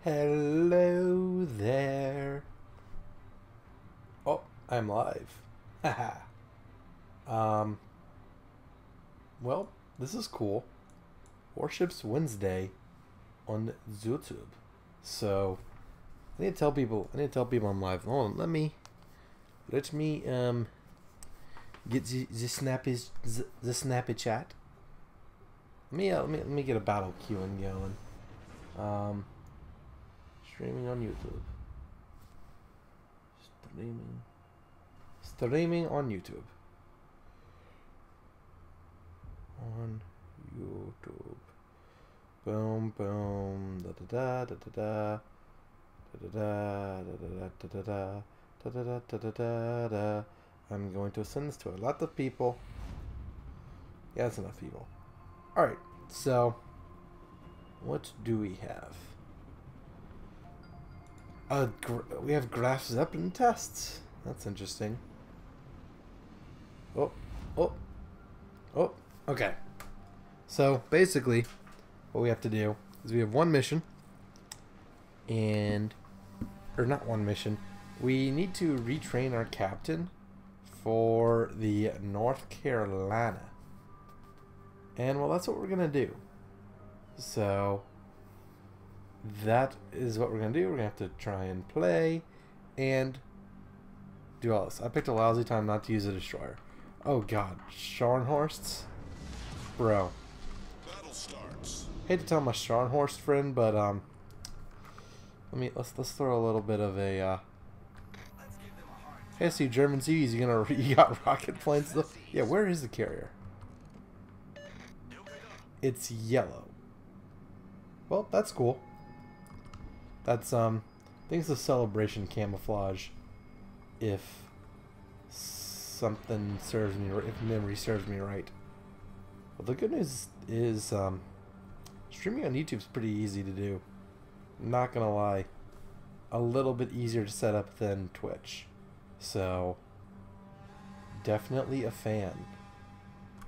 Hello there. Oh, I'm live. Haha. Well, this is cool. Warships Wednesday on YouTube. So, I need to tell people I'm live. Hold on, let me get the snappy chat. Let me get a battle queuing going. Streaming on YouTube. Streaming on YouTube. On YouTube. Boom, boom. Da da da da da da da da da da da da da da da. I'm going to send this to a lot of people. Yeah, that's enough people. Alright, so what do we have? We have Graf Zeppelin tests. That's interesting. Oh. Okay. So basically, what we have to do is we have one mission, or not one mission. We need to retrain our captain for the North Carolina, and well, that's what we're gonna do. So that is what we're gonna do. We're gonna have to try and play and do all this. I picked a lousy time not to use a destroyer. Oh god, Scharnhorsts, bro. Battle starts. Hate to tell my Scharnhorst friend, but let's throw a little bit of a Hey, see German seas. You got rocket planes though? Yeah, where is the carrier? It's yellow. Well, that's cool. That's I think it's a celebration camouflage. If something serves me, if memory serves me right. Well, the good news is streaming on YouTube is pretty easy to do. I'm not gonna lie, a little bit easier to set up than Twitch. So definitely a fan.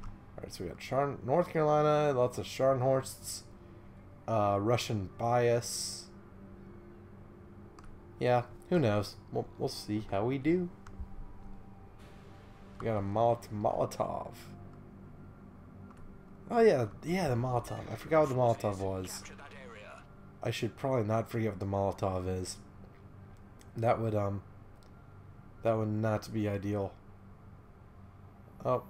All right, so we got North Carolina, lots of Scharnhorsts, Russian bias. Yeah, who knows? We'll see how we do. We got a Molotov. Oh yeah, the Molotov. I forgot what the Molotov was. I should probably not forget what the Molotov is. That would not be ideal. Oh,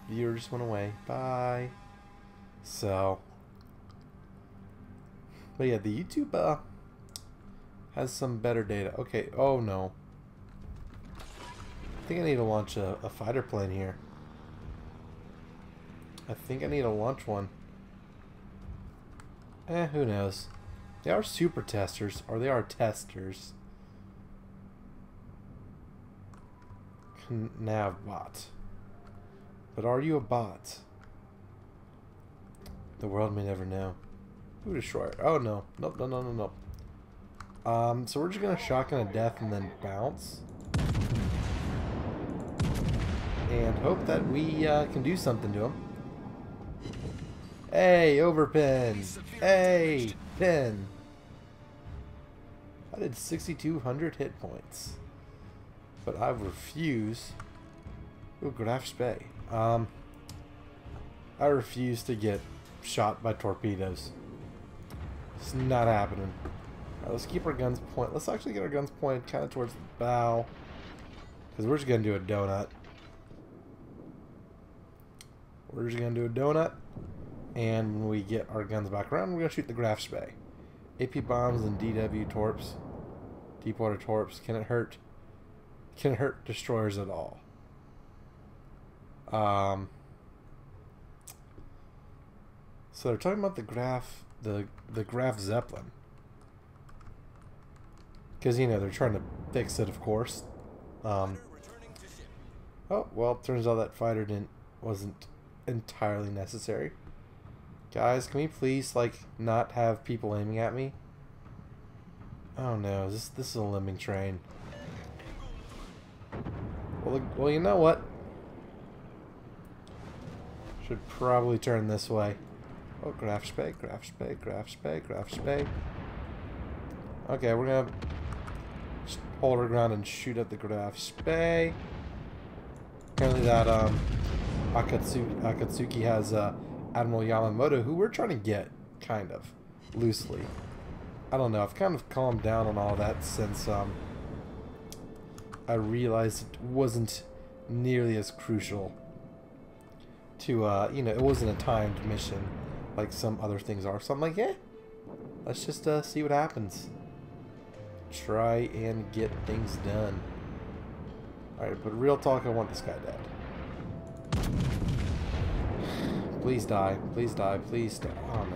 viewer just went away. Bye. So, but yeah, the YouTube has some better data. Okay. Oh no. I think I need to launch a fighter plane here. I think I need to launch one. Who knows? They are super testers, or they are testers. Nav bot. But are you a bot? The world may never know. Who destroyer? Oh no. Nope, no. So we're just gonna shotgun a death and then bounce. And hope that we can do something to him. Hey, overpin! Hey, pin! I did 6,200 hit points. But I refuse. Ooh, Graf Spey. I refuse to get shot by torpedoes. It's not happening. Alright, let's keep our guns point. Let's actually get our guns pointed kind of towards the bow. Because we're just going to do a donut. We're just going to do a donut. And when we get our guns back around, we're going to shoot the Graf Spey. AP bombs and DW torps. Deepwater torps. Can it hurt? Can it hurt destroyers at all? So they're talking about the Graf Zeppelin. Because, you know, they're trying to fix it, of course. Oh, well, turns out that fighter wasn't entirely necessary. Guys, can we please, like, not have people aiming at me? Oh no, this is a lemming train. Well, you know what? Should probably turn this way. Oh, Graf Spey. Okay, we're gonna just hold our ground and shoot at the Graf Spee. Apparently that Akatsuki has Admiral Yamamoto, who we're trying to get, kind of, loosely. I don't know, I've kind of calmed down on all that since I realized it wasn't nearly as crucial to, you know, it wasn't a timed mission like some other things are. So I'm like, eh, let's just see what happens. Try and get things done. Alright, but real talk, I want this guy dead. Please die. Please die. Please die. Oh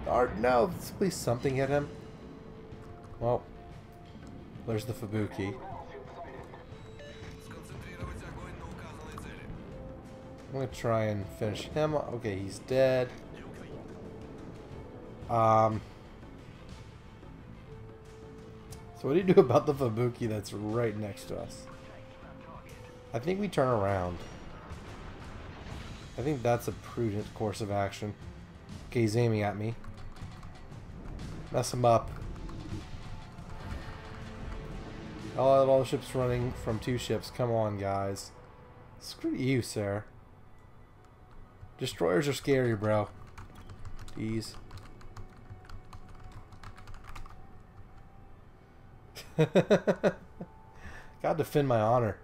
no. No! Please something hit him. Well, there's the Fubuki. I'm gonna try and finish him. Okay, he's dead. So what do you do about the Fubuki that's right next to us? I think we turn around. I think that's a prudent course of action. Okay, he's aiming at me. Mess him up. All the ships running from 2 ships. Come on, guys. Screw you, sir. Destroyers are scary, bro. Jeez. Gotta defend my honor.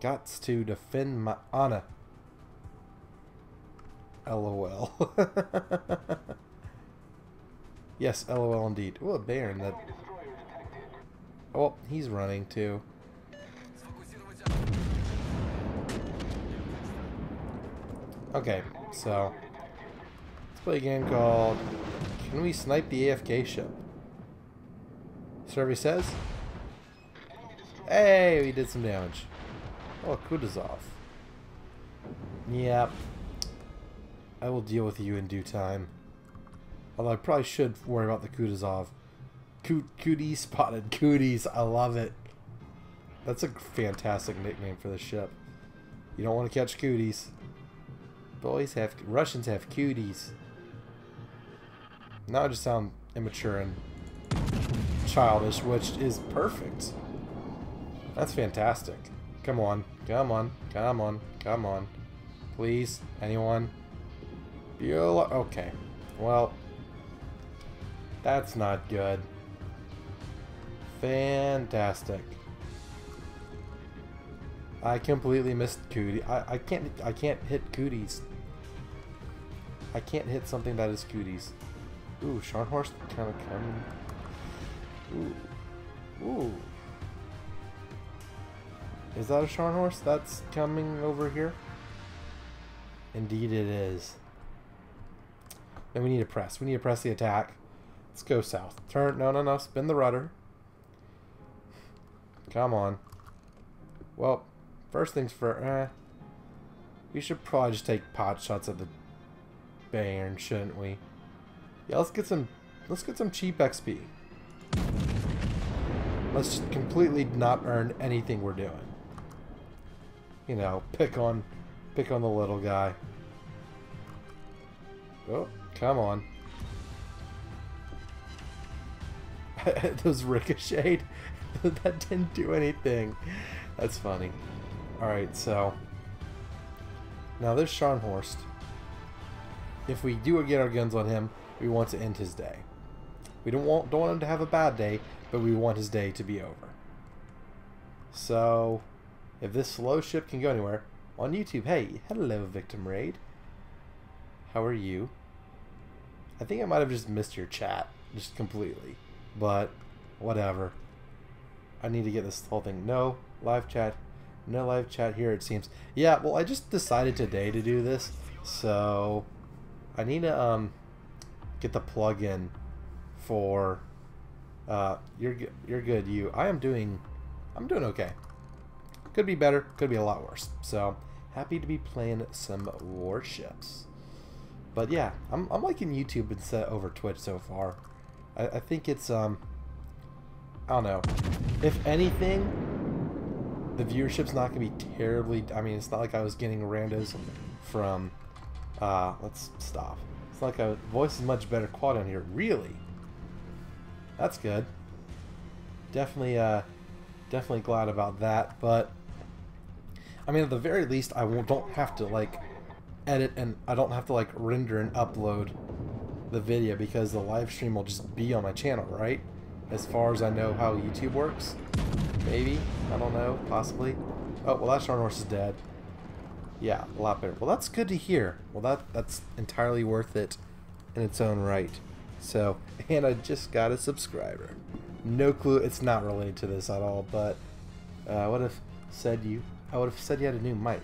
Gots to defend my honor. LOL. Yes, LOL indeed. Oh, a Baron. That. Oh, he's running too. Okay, so let's play a game called Can We Snipe the AFK Ship? Survey says. Hey, we did some damage. Oh, Kutuzov. Yep. I will deal with you in due time. Although I probably should worry about the Kutuzov. Cooties spotted. Cooties. I love it. That's a fantastic nickname for the ship. You don't want to catch cooties. Russians have cuties. Now I just sound immature and childish, which is perfect. That's fantastic. Come on. Come on. Come on. Come on. Please. Anyone? Okay. Well, that's not good. Fantastic. I completely missed cootie. I can't hit cooties. I can't hit something that is cooties. Ooh, Scharnhorst kind of coming. Ooh. Ooh. Is that a Scharnhorst that's coming over here? Indeed it is. Then we need to press. We need to press the attack. Let's go south. Turn. No. Spin the rudder. Come on. Well, first things first. We should probably just take pot shots at the Bayern, shouldn't we? Yeah, let's get some cheap XP. Let's just completely not earn anything we're doing. You know, pick on the little guy. Oh, come on. Those ricocheted. That didn't do anything. That's funny. Alright, so now this Scharnhorst, if we do get our guns on him, we want to end his day. We don't want him to have a bad day, but we want his day to be over. So if this slow ship can go anywhere, on YouTube, hey, hello Victim Raid. How are you? I think I might have just missed your chat, just completely. But whatever. I need to get this whole thing. No live chat. No live chat here, it seems. Yeah, well, I just decided today to do this, so I need to get the plug-in for you're good. I'm doing okay. Could be better, could be a lot worse. So happy to be playing some Warships. But yeah, I'm liking YouTube instead over Twitch so far. I think it's I don't know. If anything, the viewership's not gonna be terribly. I mean, it's not like I was getting randos from. Let's stop. It's like a voice is much better quality on here. Really? That's good. Definitely, definitely glad about that. But I mean, at the very least, don't have to like edit, and I don't have to like render and upload the video because the live stream will just be on my channel, right? As far as I know how YouTube works. Maybe. I don't know. Possibly. Oh, well, that Sharn horse is dead. Yeah, a lot better. Well, that's good to hear. Well, that's entirely worth it in its own right. So, and I just got a subscriber. No clue. It's not related to this at all, but I would have said you had a new mic.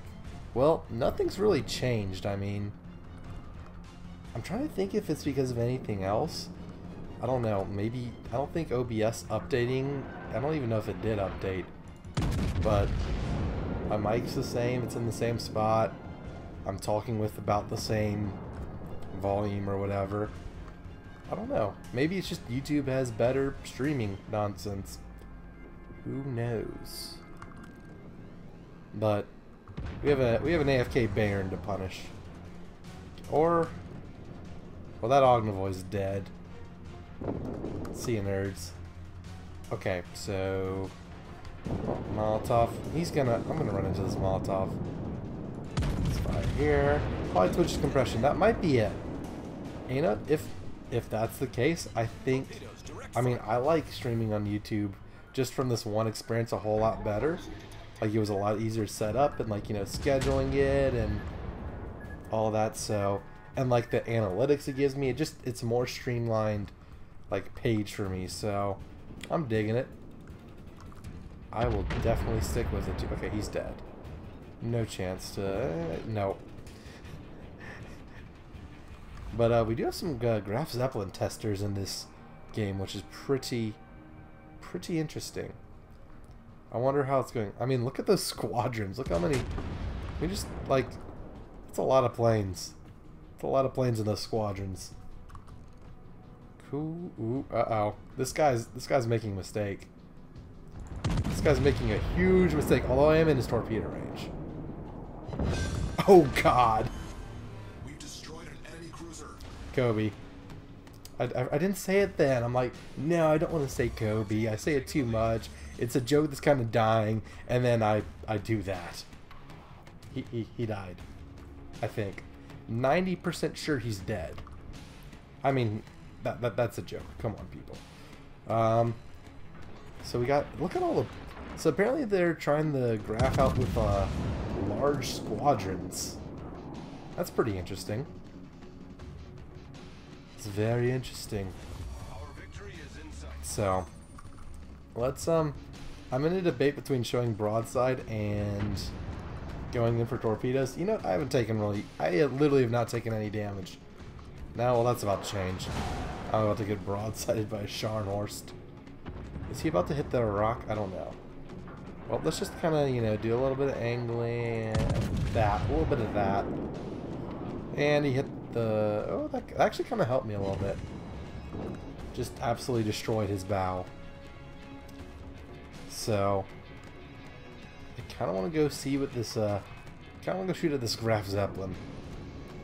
Well, nothing's really changed. I mean, I'm trying to think if it's because of anything else. I don't know. Maybe, I don't think OBS updating, I don't even know if it did update. But my mic's the same. It's in the same spot. I'm talking with about the same volume or whatever. I don't know. Maybe it's just YouTube has better streaming nonsense. Who knows? But we have an AFK Baron to punish. Or, well, that Ognivoy's dead. See you, nerds. Okay, so Molotov. I'm gonna run into this Molotov. Let's fire here. Probably Twitch's compression. That might be it. You know, if that's the case, I think. I mean, I like streaming on YouTube just from this one experience a whole lot better. Like, it was a lot easier to set up and, like, you know, scheduling it and all that. So, and like the analytics it gives me, it's more streamlined, like, page for me. So I'm digging it. I will definitely stick with it too. Okay, he's dead. No chance to no. But we do have some Graf Zeppelin testers in this game, which is pretty interesting. I wonder how it's going. I mean, look at those squadrons. Look how many. We just like. It's a lot of planes. It's a lot of planes in those squadrons. Cool. Ooh. Uh-oh. This guy's making a mistake. This guy's making a huge mistake. Although I am in his torpedo range. Oh God. We've destroyed an enemy cruiser. Kobe. I didn't say it then. I'm like, no, I don't want to say Kobe. I say it too much. It's a joke that's kind of dying, and then I do that. He died. I think. 90% sure he's dead. I mean, that's a joke. Come on, people. So we got, look at all the, so apparently they're trying the graph out with large squadrons. That's pretty interesting. It's very interesting. Our victory is in sight. So let's I'm in a debate between showing broadside and going in for torpedoes. You know, I literally have not taken any damage. Now, well, that's about to change. I'm about to get broadsided by a Scharnhorst. Is he about to hit the rock? I don't know. Well, let's just kind of, you know, do a little bit of angling, a little bit of that. And he hit the, oh, that actually kind of helped me a little bit. Just absolutely destroyed his bow. So, I kind of want to go see what this, kind of want to go shoot at this Graf Zeppelin.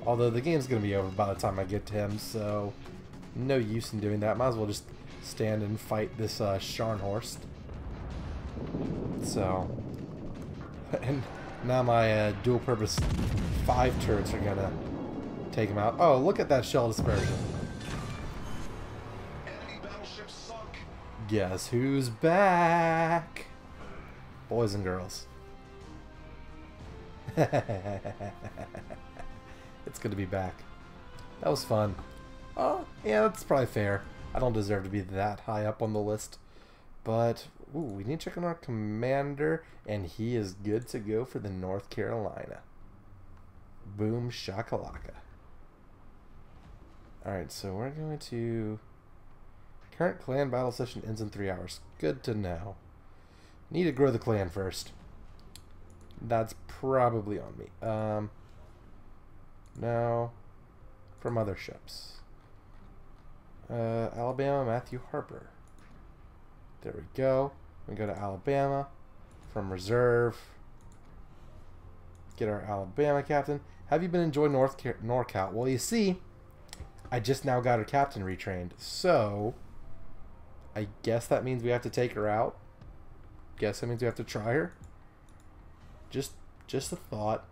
Although the game's going to be over by the time I get to him, so no use in doing that. Might as well just stand and fight this Scharnhorst. So, and now my dual-purpose 5 turrets are going to take him out. Oh, look at that shell dispersion. Enemy battleship sunk. Guess who's back? Boys and girls. It's good to be back. That was fun. Oh, yeah, that's probably fair. I don't deserve to be that high up on the list. But, ooh, we need to check on our commander, and he is good to go for the North Carolina. Boom shakalaka. Alright, so we're going to... Current clan battle session ends in 3 hours. Good to know. Need to grow the clan first. That's probably on me. No. From other ships. Alabama, Matthew Harper. There we go. We go to Alabama. From reserve. Get our Alabama captain. Have you been enjoying NorCal? Well, you see, I just now got our captain retrained. So, I guess that means we have to take her out. Guess that means we have to try her. Just a thought.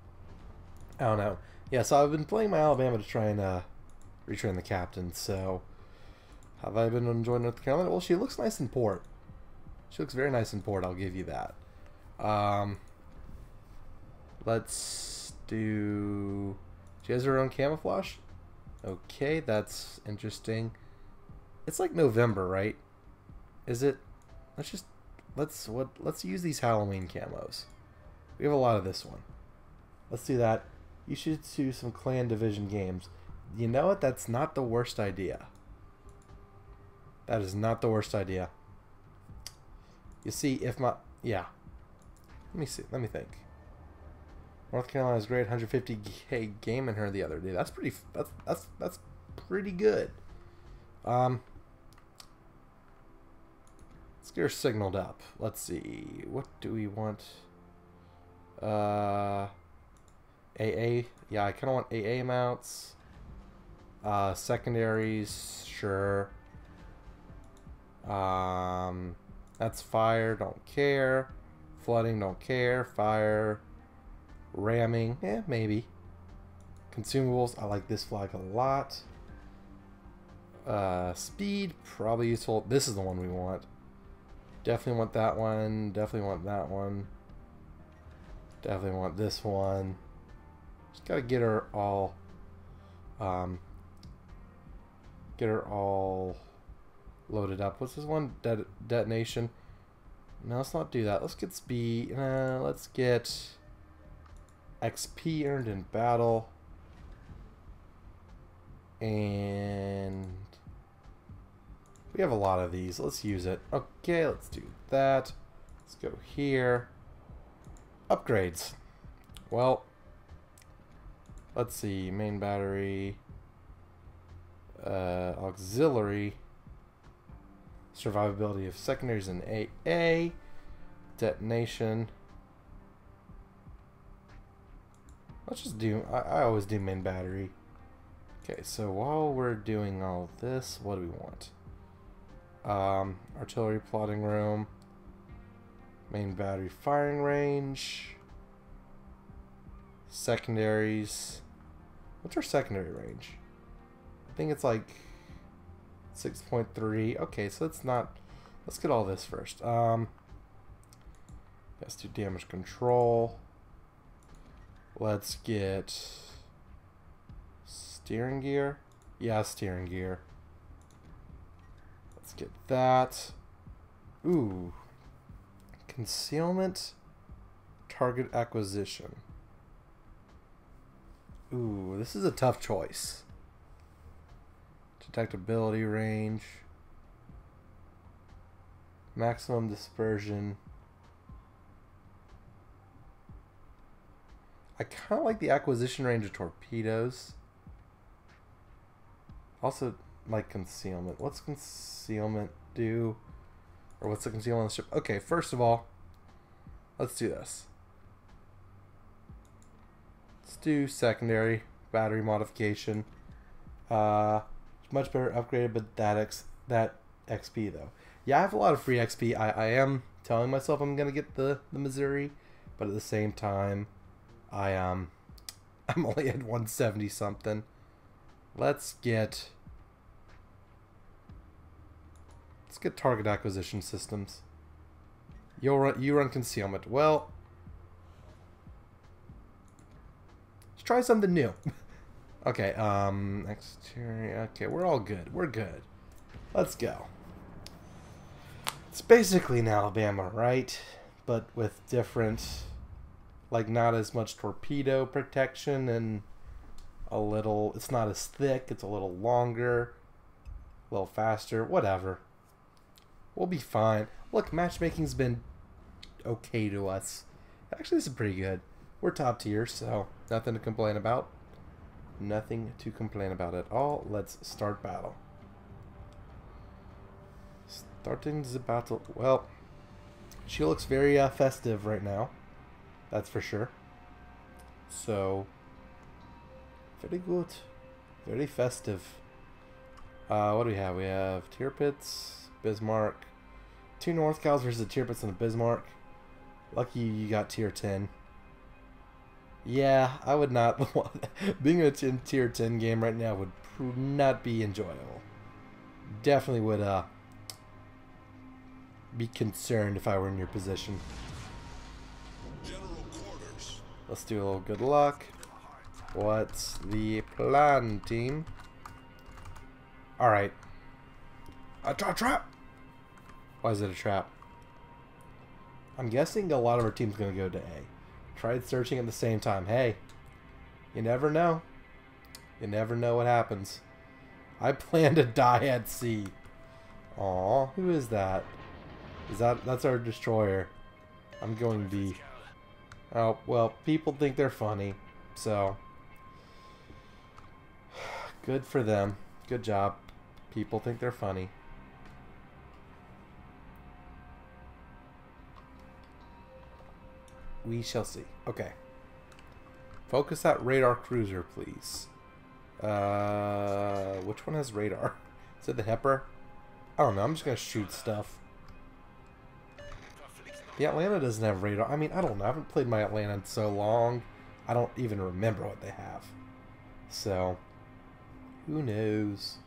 I don't know. Yeah, so I've been playing my Alabama to try and retrain the captain. So, have I been enjoying North Carolina? Well, she looks nice in port. She looks very nice in port, I'll give you that. Let's do... She has her own camouflage? Okay, that's interesting. It's like November, right? Is it? Let's use these Halloween camos. We have a lot of this one. Let's do that. You should do some clan division games. You know what? That's not the worst idea. That is not the worst idea. You see, if my... Yeah. Let me see. Let me think. North Carolina's great. 150k game in her the other day. That's pretty... That's pretty good. Let's get her signaled up. Let's see. What do we want? AA. Yeah, I kind of want AA mounts. Secondaries. Sure. That's fire. Don't care. Flooding. Don't care. Fire. Ramming. Maybe. Consumables. I like this flag a lot. Speed. Probably useful. This is the one we want. Definitely want that one. Definitely want that one. Definitely want this one. Just gotta get her all loaded up. What's this one? Detonation. No, let's not do that. Let's get speed. Let's get XP earned in battle. And we have a lot of these. Let's use it. Okay, let's do that. Let's go here. Upgrades. Well, let's see. Main battery. Auxiliary. Survivability of secondaries in AA. Detonation. Let's just do... I always do main battery. Okay, so while we're doing all this, what do we want? Artillery plotting room. Main battery firing range. Secondaries. What's our secondary range? I think it's like 6.3. Okay, so it's not... Let's get all this first. Let's do damage control. Let's get steering gear. Yeah, steering gear. Let's get that. Ooh. Concealment. Target acquisition. Ooh, this is a tough choice. Detectability range. Maximum dispersion. I kind of like the acquisition range of torpedoes. Also like concealment. What's concealment do? Or what's the concealment on the ship? Okay, first of all, let's do this. Let's do secondary battery modification. Much better upgraded, but that XP though. Yeah, I have a lot of free XP. I am telling myself I'm gonna get the Missouri, but at the same time, I'm only at 170 something. Let's get target acquisition systems. You run concealment. Well, let's try something new. Okay, exterior. Okay, we're all good. We're good. Let's go. It's basically an Alabama, right? But with different, like, not as much torpedo protection and a little, it's not as thick, it's a little longer, a little faster, whatever. We'll be fine. Look, matchmaking's been okay to us. Actually, this is pretty good. We're top tier, so nothing to complain about. Nothing to complain about at all. Let's start battle. Starting the battle. Well, she looks very festive right now. That's for sure. So, very good. Very festive. What do we have? We have tier pits, Bismarck. 2 North Cals versus the tier pits and a Bismarck. Lucky you got tier 10. Yeah, I would not want... Being in a tier 10 game right now would not be enjoyable. Definitely would be concerned if I were in your position. General quarters. Let's do a little good luck. What's the plan, team? Alright. A trap! Why is it a trap? I'm guessing a lot of our team's going to go to A. Tried searching at the same time. Hey, you never know. You never know what happens. I plan to die at sea. Aw, who is that? That's our destroyer. I'm going B. Oh, well, people think they're funny, so good for them. Good job. People think they're funny. We shall see. Okay. Focus that radar cruiser, please. Which one has radar? Is it the Hepper? I don't know. I'm just going to shoot stuff. The Atlanta doesn't have radar. I mean, I don't know. I haven't played my Atlanta in so long. I don't even remember what they have. So, who knows?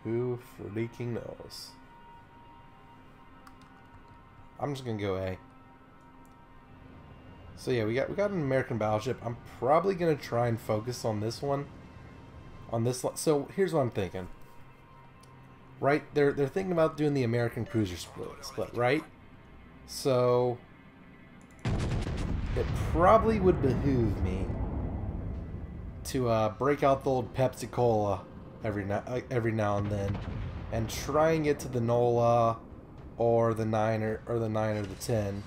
Who freaking knows? I'm just going to go A. So yeah, we got an American battleship. I'm probably gonna try and focus on this one. So here's what I'm thinking. Right, they're thinking about doing the American cruiser split, right? So it probably would behoove me to break out the old Pepsi Cola every now and then, and try and get to the NOLA or the 9 or the 10.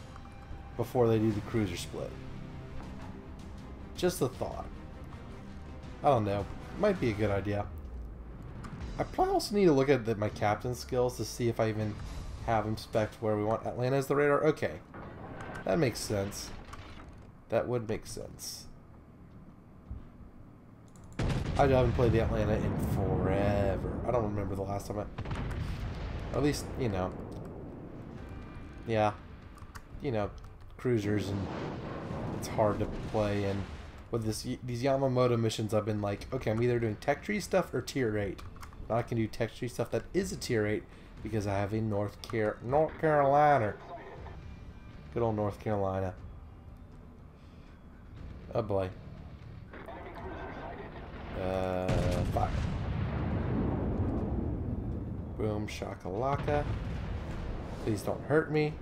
Before they do the cruiser split. Just a thought. I don't know. Might be a good idea. I probably also need to look at my captain skills to see if I even have him spec'd where we want. Atlanta as the radar? Okay. That makes sense. That would make sense. I haven't played the Atlanta in forever. I don't remember the last time at least, you know. Yeah. You know, cruisers, and it's hard to play. And with these Yamamoto missions, I've been like, okay, I'm either doing tech tree stuff or tier 8. Now I can do tech tree stuff that is a tier 8 because I have a North Carolina. Good old North Carolina. Oh boy. Fire. Boom shakalaka. Please don't hurt me.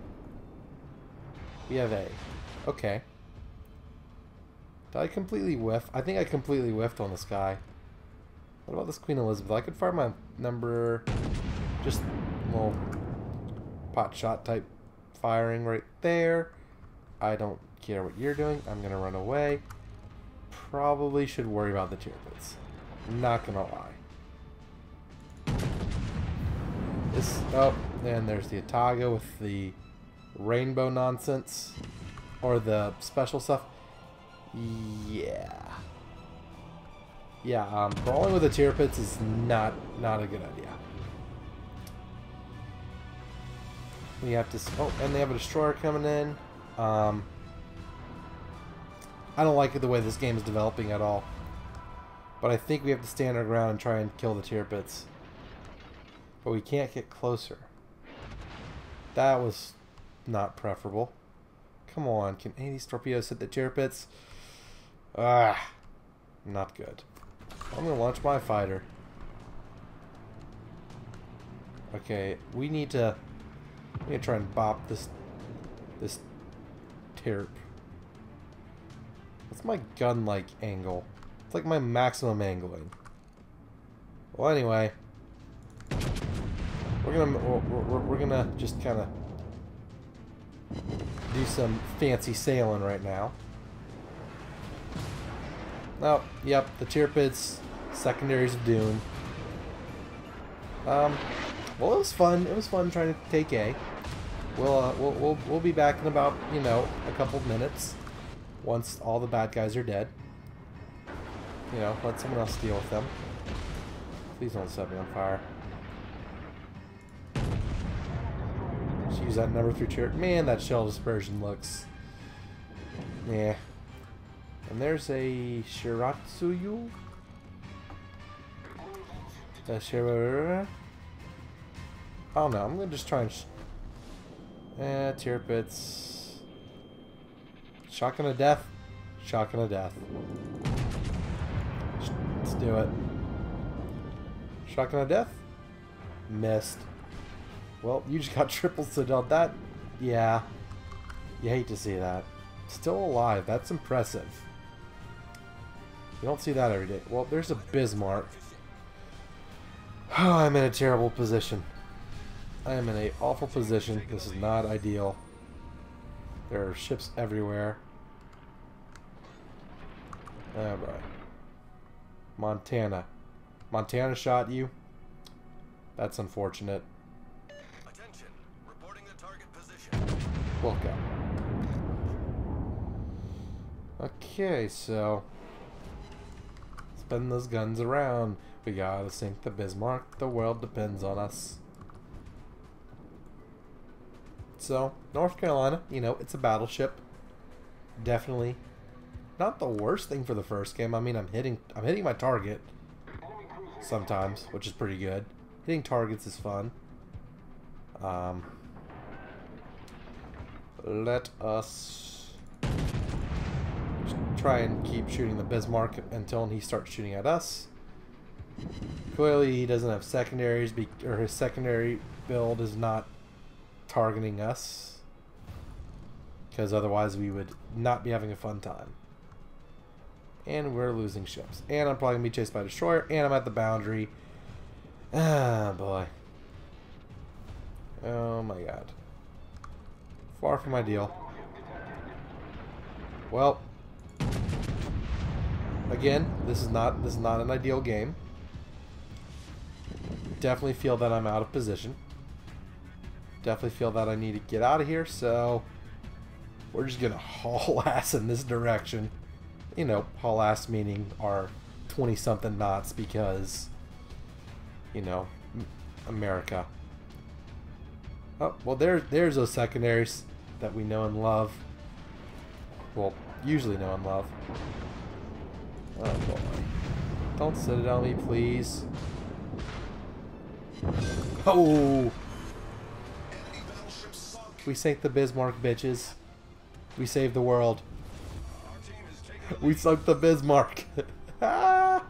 We have A. Okay. Did I completely whiff? I think I completely whiffed on this guy. What about this Queen Elizabeth? I could fire my number... Just a little pot shot type firing right there. I don't care what you're doing. I'm going to run away. Probably should worry about the tier pits. Not going to lie. Oh, and there's the Otago with the rainbow nonsense, or the special stuff. Yeah, brawling with the tier pits is not a good idea. We have to. Oh, and they have a destroyer coming in. I don't like the way this game is developing at all, but I think we have to stand our ground and try and kill the tier pits. But we can't get closer. That was not preferable. Come on, can any of these torpedoes hit the tier pits? Ah, not good. I'm gonna launch my fighter. Okay, we need to try and bop this terp. What's my gun like angle? It's like my maximum angling. Well, anyway, we're gonna just kind of do some fancy sailing right now. Oh, yep, the tier pits, secondaries of doom. Well, it was fun. It was fun trying to take A. We'll be back in about, you know, a couple of minutes once all the bad guys are dead. You know, let someone else deal with them. Please don't set me on fire. use that number 3 turret. Man, that shell dispersion looks... Yeah. And there's a Shiratsuyu. I don't know. I'm gonna just try and turret bits. Shotgun of death. Shotgun of death. Let's do it. Shotgun of death. Missed. Well, you just got triple citadel. That, yeah. You hate to see that. Still alive. That's impressive. You don't see that every day. Well, there's a Bismarck. Oh, I'm in a terrible position. I am in an awful position. This is not ideal. There are ships everywhere. Oh boy. Montana. Montana shot you? That's unfortunate. Attention. Reporting the target position. We'll go. Okay, so spin those guns around. We gotta sink the Bismarck. The world depends on us. So, North Carolina, you know, it's a battleship. Definitely not the worst thing for the first game. I mean, I'm hitting my target sometimes, which is pretty good. Hitting targets is fun. Let us try and keep shooting the Bismarck until he starts shooting at us. Clearly, he doesn't have secondaries, or his secondary build is not targeting us, because otherwise we would not be having a fun time. And we're losing ships. And I'm probably going to be chased by a destroyer, and I'm at the boundary. Ah, boy. Oh my god. Far from ideal. Well, again, this is not an ideal game. Definitely feel that I'm out of position. Definitely feel that I need to get out of here, so we're just gonna haul ass in this direction. You know, haul ass meaning our 20-something knots, because, you know, America. Oh, well, there's those secondaries that we know and love. Well, usually know and love. Oh boy. Don't citadel me, please. Oh! We sank the Bismarck, bitches. We saved the world. We sunk the Bismarck. Well,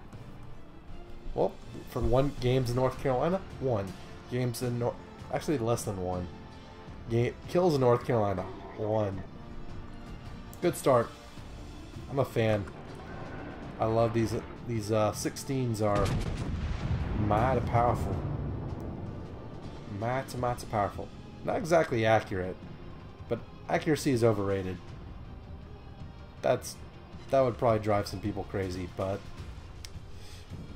for one games in North Carolina, 1 games in actually less than 1 kills in North Carolina, 1. Good start. I'm a fan. I love these 16s are mighty powerful. Mighty powerful. Not exactly accurate, but accuracy is overrated. That would probably drive some people crazy, but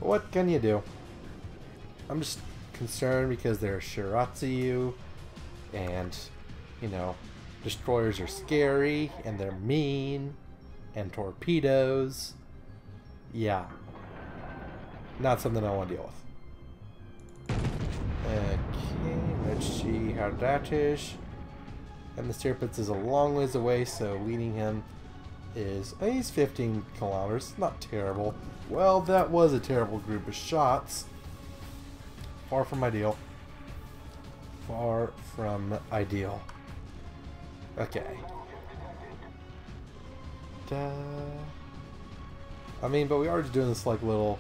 what can you do? I'm just concerned because they're Shiratsu, and, you know, destroyers are scary, and they're mean, and torpedoes. Yeah. Not something I want to deal with. Okay, let's see how that is. And the Tirpitz is a long ways away, so leading him is... he's 15 kilometers. Not terrible. Well, that was a terrible group of shots. Far from ideal. Far from ideal. Okay. I mean, but we are just doing this like little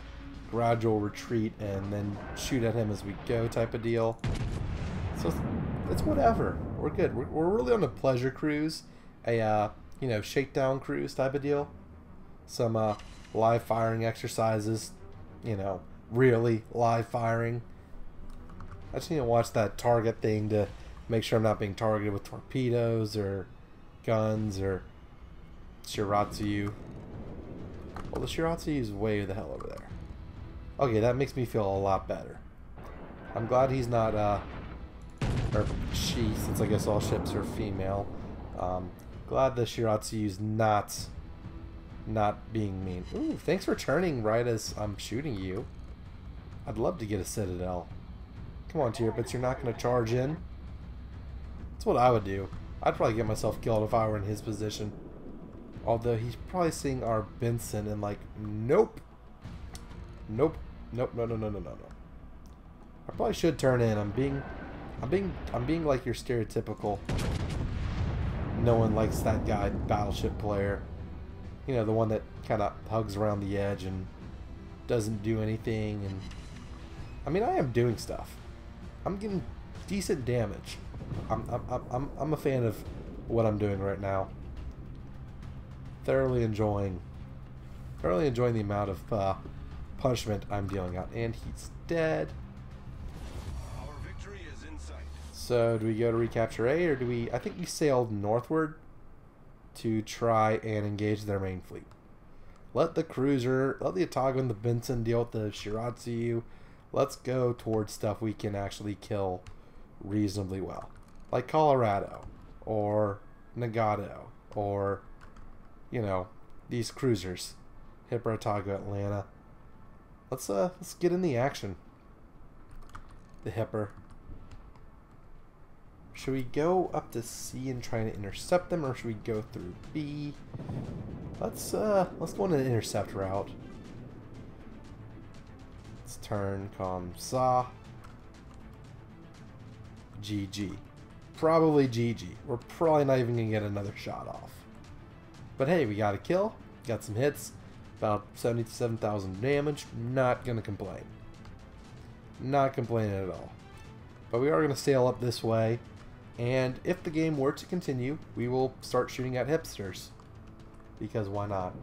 gradual retreat and then shoot at him as we go type of deal. So it's whatever. We're good. We're really on a pleasure cruise, a you know, shakedown cruise type of deal. Some live firing exercises, you know, really live firing. I just need to watch that target thing to make sure I'm not being targeted with torpedoes or guns or Shiratsu. Well, the Shiratsu is way the hell over there. Okay, that makes me feel a lot better. I'm glad he's not, or she, since I guess all ships are female. Glad the Shiratsu is not being mean. Ooh, thanks for turning right as I'm shooting you. I'd love to get a citadel. Come on, Tirpitz, you're not going to charge in. That's what I would do. I'd probably get myself killed if I were in his position. Although he's probably seeing our Benson and like, nope. Nope. Nope, no, no, no, no, no, no. I probably should turn in. I'm being like your stereotypical no one likes that guy battleship player. You know, the one that kind of hugs around the edge and doesn't do anything. And I mean, I am doing stuff. I'm getting decent damage. I'm a fan of what I'm doing right now. Thoroughly enjoying the amount of punishment I'm dealing out. And he's dead. Our victory is in sight. So do we go to recapture A, or do we? I think we sailed northward to try and engage their main fleet. Let the cruiser, let the Otago and the Benson deal with the Shiratsu. Let's go towards stuff we can actually kill reasonably well, like Colorado or Nagato, or you know, these cruisers, Hipper, Otago, Atlanta. Let's get in the action. The Hipper. Should we go up to C and try to intercept them, or should we go through B? Let's go on an intercept route. Let's turn com sa. GG. Probably GG. We're probably not even gonna get another shot off. But hey, we got a kill, got some hits, about 77,000 damage. Not gonna complain. Not complaining at all. But we are gonna sail up this way. And if the game were to continue, we will start shooting at hipsters. Because why not?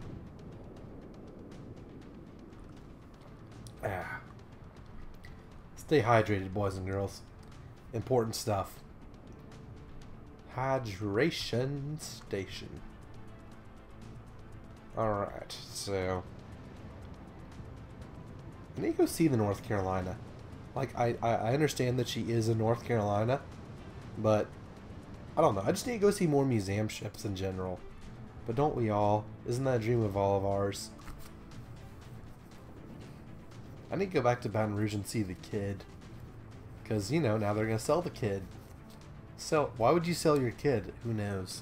Stay hydrated, boys and girls. Important stuff. Hydration station. Alright, so I need to go see the North Carolina. Like, I understand that she is in North Carolina, but I don't know. I just need to go see more museum ships in general. But don't we all? Isn't that a dream of all of ours? I need to go back to Baton Rouge and see the kid. Because, you know, now they're going to sell the kid. Why would you sell your kid? Who knows?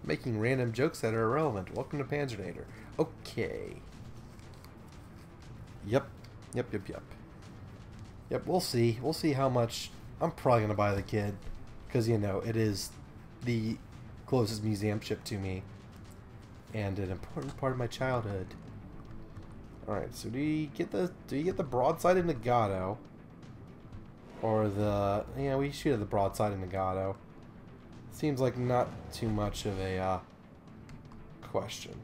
Making random jokes that are irrelevant. Welcome to Panzernator. Okay. Yep. Yep, we'll see. We'll see how much. I'm probably going to buy the kid. Because, you know, it is the closest museum ship to me. And an important part of my childhood. Alright, so do you get the broadside of Nagato? Or the... Yeah, we shoot at the broadside of Nagato. Seems like not too much of a question.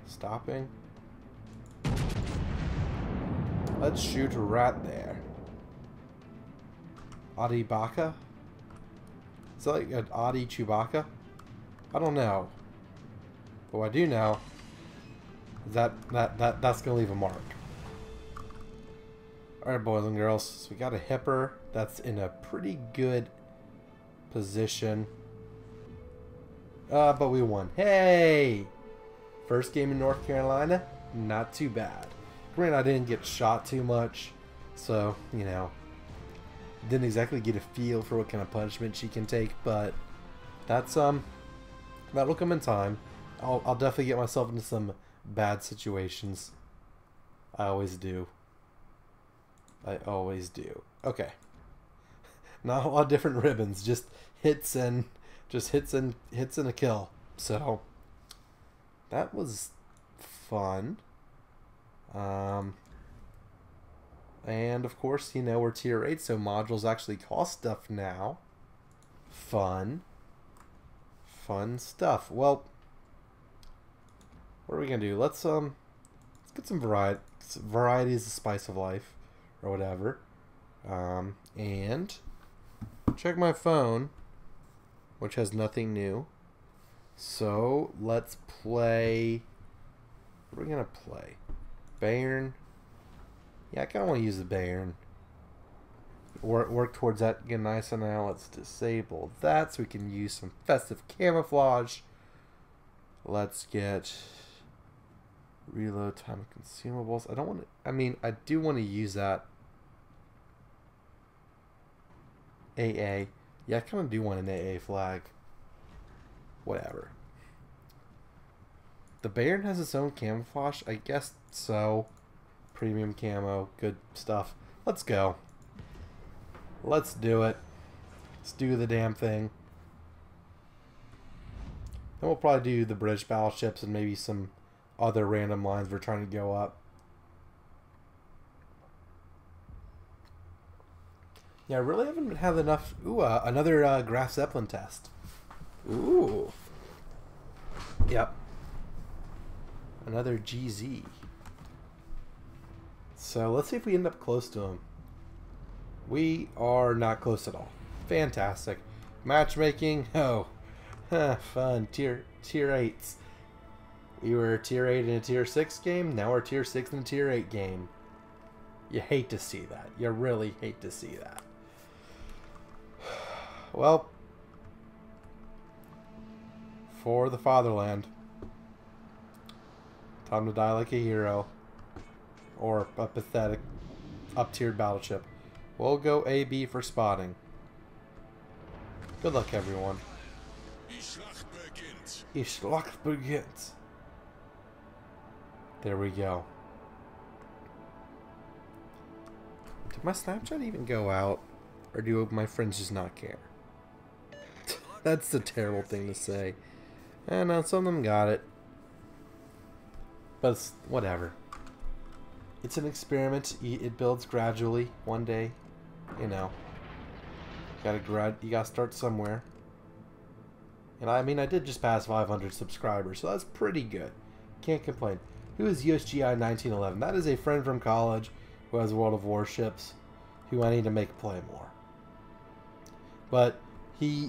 Stopping. Let's shoot right there. Adibaka? Is that like an Adi Chewbacca? I don't know. But what I do know is that's gonna leave a mark. Alright, boys and girls, so we got a Hipper that's in a pretty good position. But we won. Hey! First game in North Carolina, not too bad. Granted, I didn't get shot too much, so, you know, didn't exactly get a feel for what kind of punishment she can take, but that's, that'll come in time. I'll definitely get myself into some bad situations. I always do. I always do. Okay. Not a lot of different ribbons, just hits and a kill. So that was fun. And of course, you know, we're tier 8, so modules actually cost stuff now. Fun stuff. Well, what are we gonna do? Let's get some variety. Variety is the spice of life, or whatever. And check my phone, which has nothing new. So let's play. What are we gonna play? Bayern. Yeah, I kind of want to use the Bayern. Work towards that. Get nice. And now let's disable that so we can use some festive camouflage. Let's get reload time of consumables. I don't want to. I mean, I do want to use that AA, Yeah, I kind of do want an AA flag. Whatever. The Bayern has its own camouflage? I guess so. Premium camo. Good stuff. Let's go. Let's do it. Let's do the damn thing. Then we'll probably do the British battleships and maybe some other random lines we're trying to go up. Yeah, I really haven't had enough. Ooh, another Graf Zeppelin test. Ooh. Yep. Another GZ. So let's see if we end up close to him. We are not close at all. Fantastic. Matchmaking. Oh. Fun. Tier 8s. We were tier 8 in a tier 6 game. Now we're tier 6 in a tier 8 game. You hate to see that. You really hate to see that. Well, for the fatherland. Time to die like a hero. Or a pathetic up-tiered battleship. We'll go AB for spotting. Good luck, everyone. Die Schlacht beginnt. There we go. Did my Snapchat even go out? Or do my friends just not care? That's a terrible thing to say. And some of them got it. But it's whatever. It's an experiment. It builds gradually. One day, you know, you gotta start somewhere. And I mean, I did just pass 500 subscribers, so that's pretty good. Can't complain. Who is USGI 1911? That is a friend from college who has World of Warships, who I need to make play more. But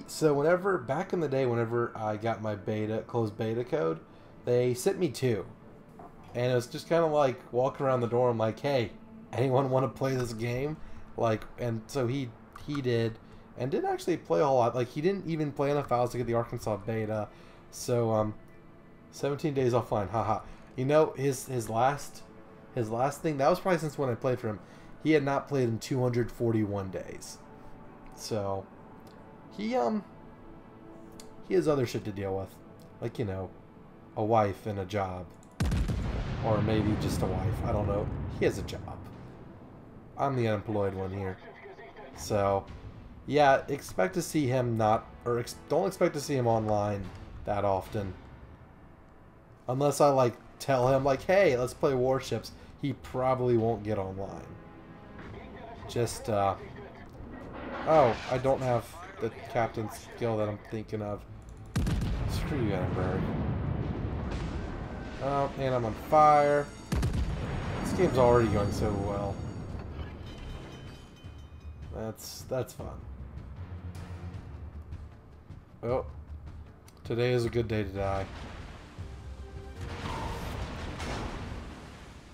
so whenever, back in the day, whenever I got my closed beta code, they sent me 2. And it was just kind of like walking around the door. I'm like, hey, anyone want to play this game? Like, and so he did, and didn't actually play a whole lot. Like, he didn't even play enough hours to get the Arkansas beta. So 17 days offline, haha. You know, his last thing, that was probably since when I played for him. He had not played in 241 days. So he has other shit to deal with, like, you know, a wife and a job. Or maybe just a wife. I don't know. He has a job. I'm the unemployed one here. So, yeah, expect to see him don't expect to see him online that often. Unless I, like, tell him, like, hey, let's play Warships. He probably won't get online. Just, oh, I don't have the captain's skill that I'm thinking of. Screw you, Edinburgh. Oh, and I'm on fire. This game's already going so well. That's fun. Oh, today is a good day to die.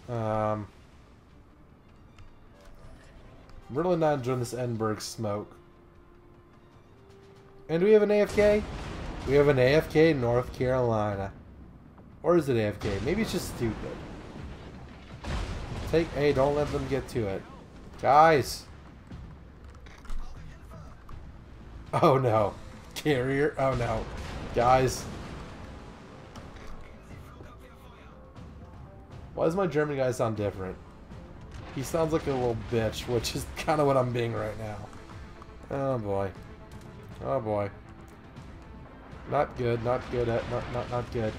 I'm really not enjoying this Edinburgh smoke. And do we have an AFK? We have an AFK in North Carolina. Or is it AFK? Maybe it's just stupid. Hey, don't let them get to it. Guys! Oh no. Carrier? Oh no. Guys. Why does my German guy sound different? He sounds like a little bitch, which is kind of what I'm being right now. Oh boy. Oh boy. Not good, not good, not good.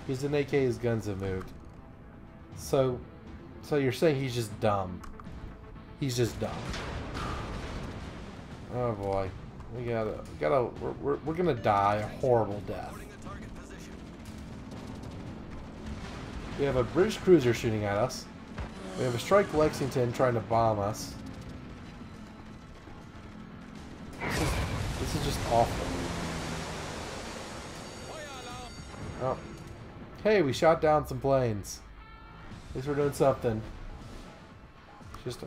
He's an AK, his guns have moved. So you're saying he's just dumb. He's just dumb. Oh boy. We're gonna die a horrible death. We have a British cruiser shooting at us. We have a Strike Lexington trying to bomb us. This is just awful. Oh. Hey, we shot down some planes. At least we're doing something. Just,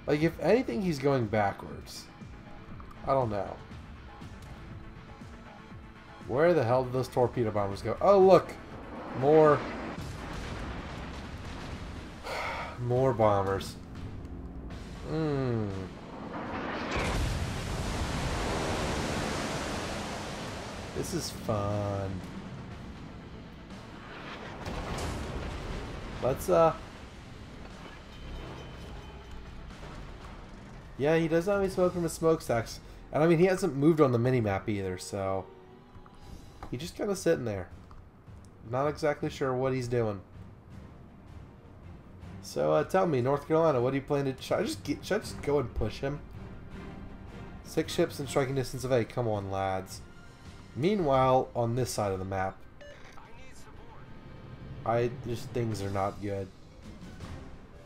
like, if anything, he's going backwards. I don't know. Where the hell did those torpedo bombers go? Oh, look! More This is fun. Let's, yeah, he doesn't have any smoke from his smokestacks. And I mean, he hasn't moved on the mini-map either, so... He's just kind of sitting there. Not exactly sure what he's doing. So, tell me, North Carolina, what do you plan to... Should I just go and push him? 6 ships in striking distance of 8. Come on, lads. Meanwhile, on this side of the map... things are not good.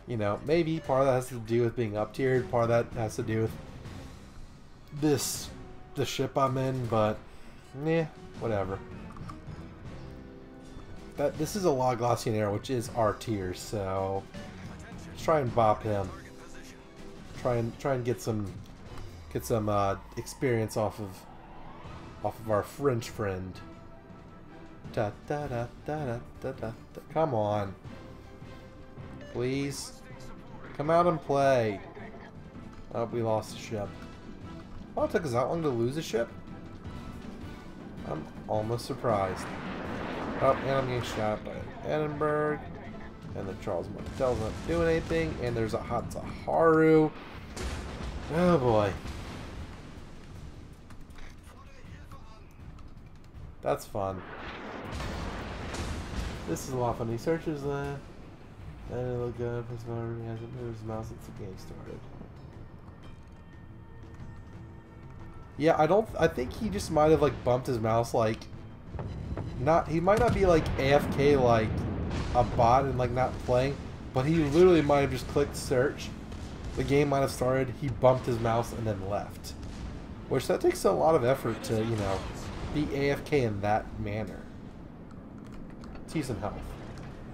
You know, maybe part of that has to do with being up-tiered, part of that has to do with the ship I'm in, but meh, whatever. This is a La Glacianeer, which is our tier, so let's try and bop him. Try and get some experience off of our French friend. Da da da da da da da. Come on. Please. Come out and play. Oh, we lost a ship. Oh, it took us that long to lose a ship? I'm almost surprised. Oh, and I'm getting shot by Edinburgh. And the Charles Martel's not doing anything. And there's a Hatzaharu. Oh boy. That's fun. This is a lot of fun. He searches the... And it looked good. His motor hasn't moved his mouse since the game started. Yeah, I think he just might have like bumped his mouse like... He might not be like AFK like a bot and like not playing, but he literally might have just clicked search. The game might have started, he bumped his mouse and then left. Which that takes a lot of effort to, you know, be AFK in that manner. See some health.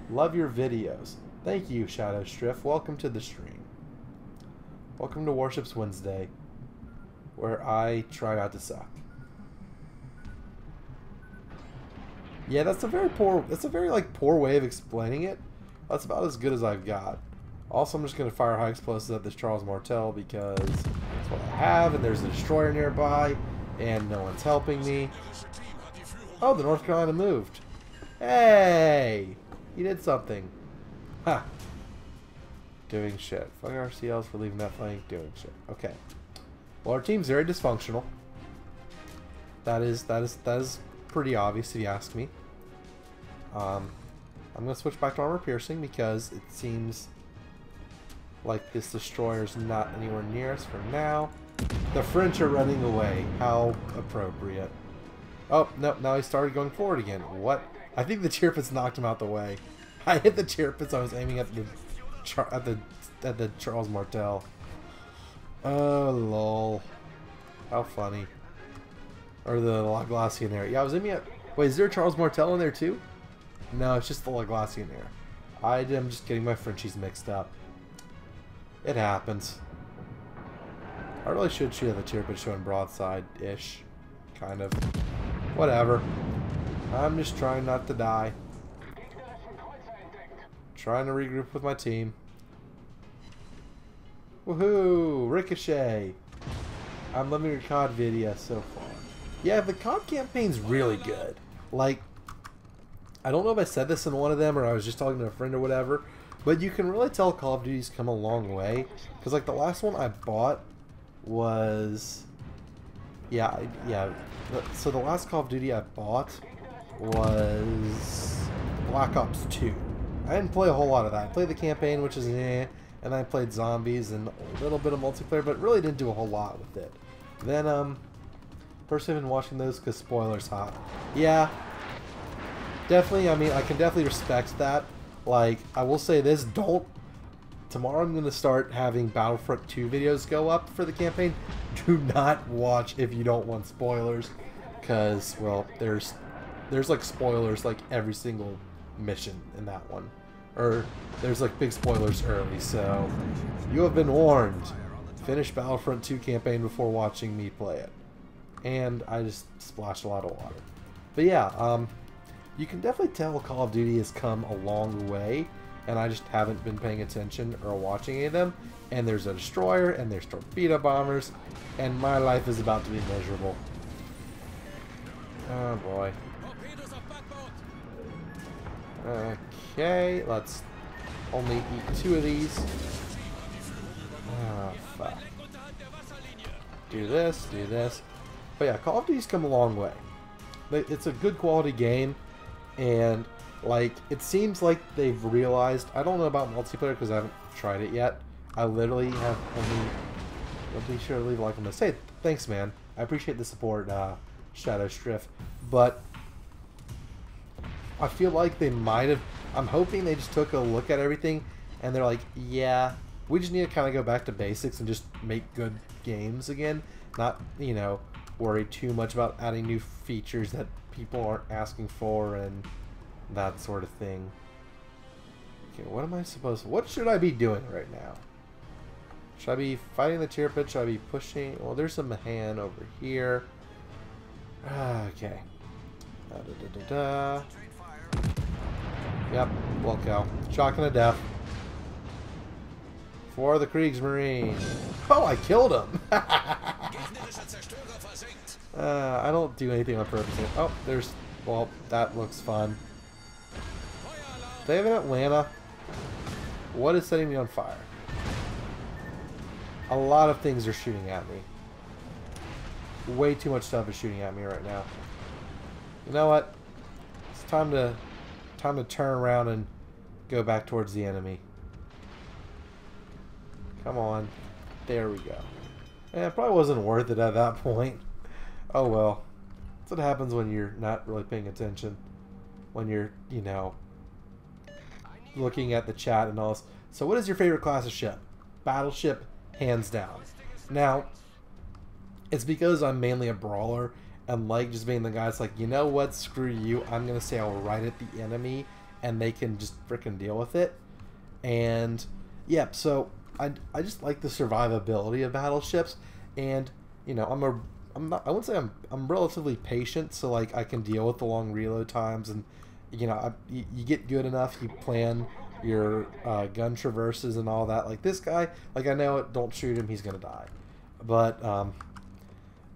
Love your videos. Thank you, Shadow Striff. Welcome to the stream. Welcome to Warships Wednesday, where I try not to suck. Yeah, that's a very poor way of explaining it. That's about as good as I've got. Also, I'm just gonna fire high explosives at this Charles Martel because that's what I have, and there's a destroyer nearby, and no one's helping me. Oh, the North Carolina moved. Hey, he did something. Ha! Doing shit. Fuck RCLs for leaving that flank. Doing shit. Okay. Well, our team's very dysfunctional. That is pretty obvious if you ask me. I'm gonna switch back to armor piercing because it seems like this destroyer's not anywhere near us for now. The French are running away. How appropriate. Oh no! Now he started going forward again. What? I think the Tirpitz knocked him out the way. I hit the Tirpitz. I was aiming at the Charles Martel. Oh lol. How funny. Or the La Glacianeer. Yeah, I was aiming at... Wait, is there a Charles Martel in there too? No, it's just the La Glacianeer. I'm just getting my Frenchies mixed up. It happens. I really should shoot at the Tirpitz showing broadside-ish. Kind of. Whatever. I'm just trying not to die. Trying to regroup with my team. Woohoo! Ricochet! I'm loving your COD video so far. Yeah, the COD campaign's really good. Like, I don't know if I said this in one of them or I was just talking to a friend or whatever, but you can really tell Call of Duty's come a long way. Because, like, the last one I bought was... Yeah. So the last Call of Duty I bought was Black Ops 2. I didn't play a whole lot of that. I played the campaign, which is eh, and I played zombies and a little bit of multiplayer, but really didn't do a whole lot with it. Then, first I've been watching those because spoilers hot. Yeah, definitely, I mean, I can definitely respect that. Like, I will say this, tomorrow I'm going to start having Battlefront 2 videos go up for the campaign. Do not watch if you don't want spoilers, because, well, there's like spoilers like every single mission in that one. Or there's like big spoilers early, so you have been warned. Finish Battlefront 2 campaign before watching me play it. And I just splashed a lot of water. But yeah, you can definitely tell Call of Duty has come a long way, and I just haven't been paying attention or watching any of them. And there's a destroyer, and there's torpedo bombers, and my life is about to be miserable. Oh boy. Okay, let's only eat 2 of these. Ah, fuck. Do this, do this. But yeah, Call of Duty's come a long way. It's a good quality game, and like it seems like they've realized. I don't know about multiplayer because I haven't tried it yet. I literally have only. I'll be sure to leave a like on this. Hey, thanks, man. I appreciate the support, Shadow Striff. But I feel like they might have. I'm hoping they just took a look at everything, and they're like, yeah, we just need to kind of go back to basics and just make good games again. Not, you know, worry too much about adding new features that people aren't asking for and that sort of thing. Okay, what am I supposed to... What should I be doing right now? Should I be fighting the tier pit? Should I be pushing? Well, there's a Mahan over here. Okay. Yep, Wilco. Shocking to death. For the Kriegsmarine. Oh, I killed him! I don't do anything on purpose. Oh, there's... Well, that looks fun. Do they have an Atlanta? What is setting me on fire? A lot of things are shooting at me. Way too much stuff is shooting at me right now. You know what? It's time to turn around and go back towards the enemy. Come on. There we go. And it probably wasn't worth it at that point. Oh well. That's what happens when you're not really paying attention. When you're, you know, looking at the chat and all this. So what is your favorite class of ship? Battleship, hands down. Now, it's because I'm mainly a brawler and like just being the guy that's like, you know what, screw you, I'm going to sail right at the enemy and they can just freaking deal with it. And, yeah, so I just like the survivability of battleships, and, you know, I wouldn't say I'm relatively patient, so like I can deal with the long reload times, and you know, you get good enough, you plan your gun traverses and all that. Like this guy, like I know it, don't shoot him, he's gonna die. But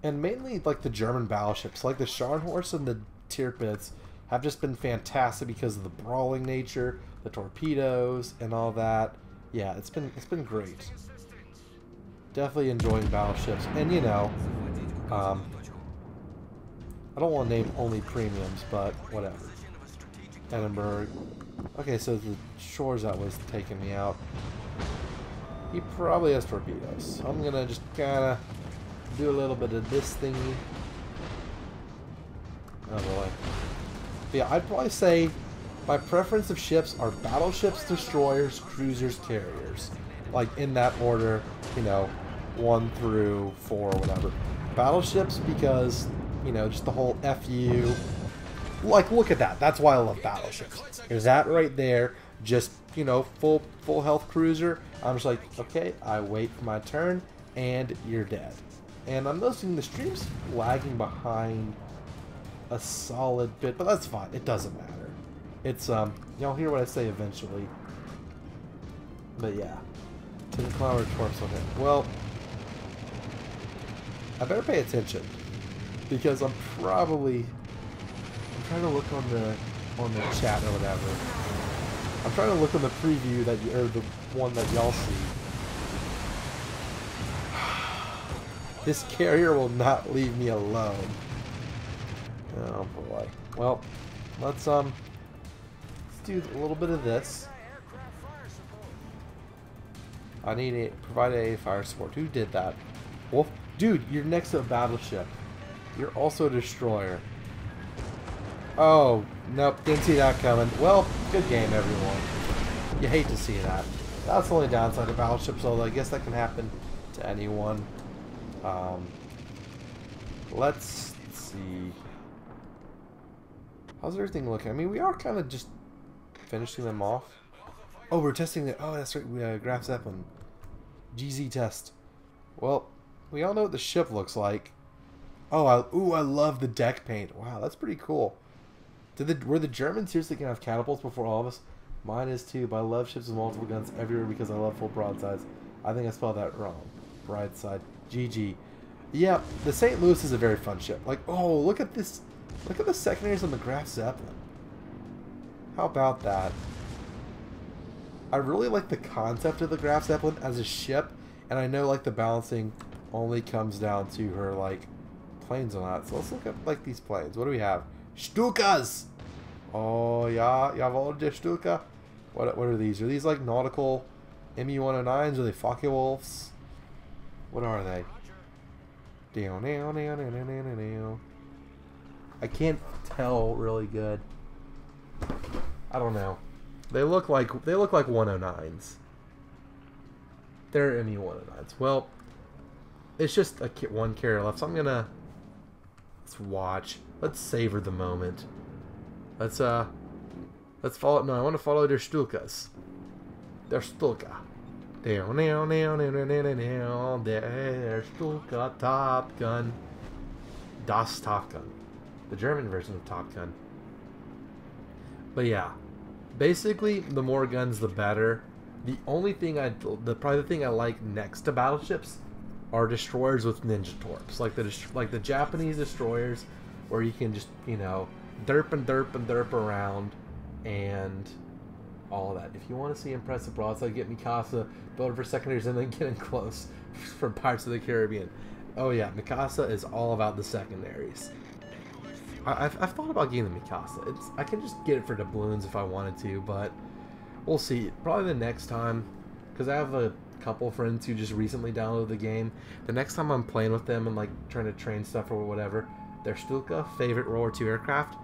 and mainly like the German battleships, like the Scharnhorst and the Tirpitz, have just been fantastic because of the brawling nature, the torpedoes, and all that. Yeah, it's been great. Definitely enjoying battleships, and you know, I don't want to name only premiums, but whatever. Edinburgh. Okay, so the shores that was taking me out. He probably has torpedoes. So I'm gonna just kind of do a little bit of this thingy. Oh boy. But yeah, I'd probably say my preference of ships are battleships, destroyers, cruisers, carriers. Like in that order, you know, 1 through 4 or whatever. Battleships because, you know, just the whole FU. Like, look at that. That's why I love battleships. There's that right there. Just, you know, full health cruiser. I'm just like, okay, I wait for my turn, and you're dead. And I'm noticing the stream's lagging behind a solid bit, but that's fine. It doesn't matter. It's, you'll hear what I say eventually. But yeah. 10 kilometer torps on it. Well, I better pay attention, because I'm trying to look on the chat or whatever. I'm trying to look on the preview that you, or the one that y'all see. This carrier will not leave me alone. Oh boy. Well, let's do a little bit of this. I need to provide a fire support. Who did that? Wolf? Dude, you're next to a battleship. You're also a destroyer. Oh, nope, didn't see that coming. Well, good game, everyone. You hate to see that. That's the only downside of battleships, although I guess that can happen to anyone. Let's see. How's everything looking? I mean, we are kind of just finishing them off. Oh, we're testing it. Oh, that's right. We Graf Zeppelin. GZ test. Well, we all know what the ship looks like. Oh, I love the deck paint. Wow, that's pretty cool. Were the Germans seriously gonna have catapults before all of us? Mine is too, but I love ships with multiple guns everywhere because I love full broadsides. I think I spelled that wrong. Broadside. GG. Yeah, the St. Louis is a very fun ship. Like, oh, look at this. Look at the secondaries on the Graf Zeppelin. How about that? I really like the concept of the Graf Zeppelin as a ship, and I know like the balancing only comes down to her like planes and all that. So let's look at like these planes. What do we have? Stukas! Oh yeah, jawohl, der Stuka. What are these? Are these like nautical ME-109s? Are they Focke-Wulfs? What are they? I can't tell really good. I don't know. They look like 109s. They're ME-109s. Well, it's just one carrier left, so let's watch. Let's savor the moment. Let's follow. No, I want to follow their Stukas. Their Stuka. Der Stuka Top Gun. Das Top Gun. The German version of Top Gun. But yeah, basically, the more guns, the better. The only thing probably the thing I like next to battleships are destroyers with ninja torps, like the Japanese destroyers, where you can just derp and derp around, and all of that. If you want to see impressive broadside, get Mikasa, build it for secondaries, and then get in close for Pirates of the Caribbean. Oh yeah, Mikasa is all about the secondaries. I've thought about getting the Mikasa. I can just get it for doubloons if I wanted to, but we'll see. Probably the next time, because I have a couple friends who just recently downloaded the game. The next time I'm playing with them and like trying to train stuff or whatever, their Stuka, favorite World War II aircraft.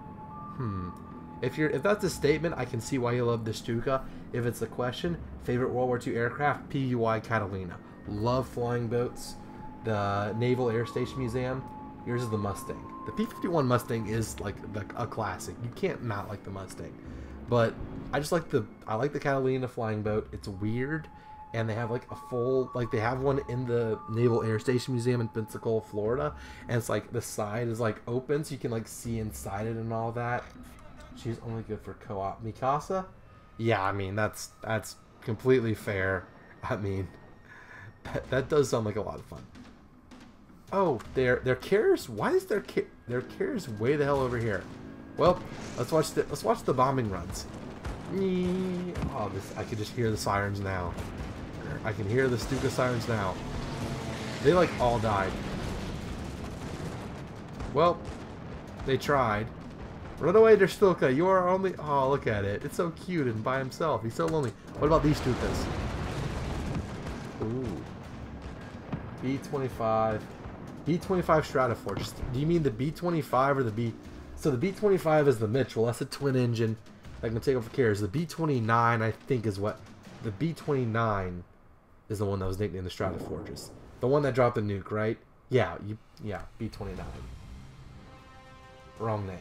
If that's a statement, I can see why you love the Stuka. If it's a question, favorite World War II aircraft, PUI Catalina. Love flying boats. The Naval Air Station Museum. Yours is the Mustang. The P-51 Mustang is like a classic. You can't not like the Mustang. But I like the Catalina flying boat. It's weird, and they have like they have one in the Naval Air Station Museum in Pensacola, Florida, and it's like the side is like open, so you can like see inside it and all that. She's only good for co-op. Mikasa? Yeah, I mean that's completely fair. I mean that does sound like a lot of fun. Oh, their carriers. Why is their carriers way the hell over here? Well, let's watch the bombing runs. Oh, I can just hear the sirens now. I can hear the Stuka sirens now. They like all died. Well, they tried. Run away, der Stuka. You are only. Oh, look at it. It's so cute and by himself. He's so lonely. What about these Stukas? Ooh. B-25. B-25 Stratofortress. Do you mean the B-25 or the B... So the B-25 is the Mitchell. That's a twin engine that can take over carriers. The B-29, I think, is what... The B-29 is the one that was nicknamed the Stratofortress. The one that dropped the nuke, right? Yeah, B-29. Wrong name.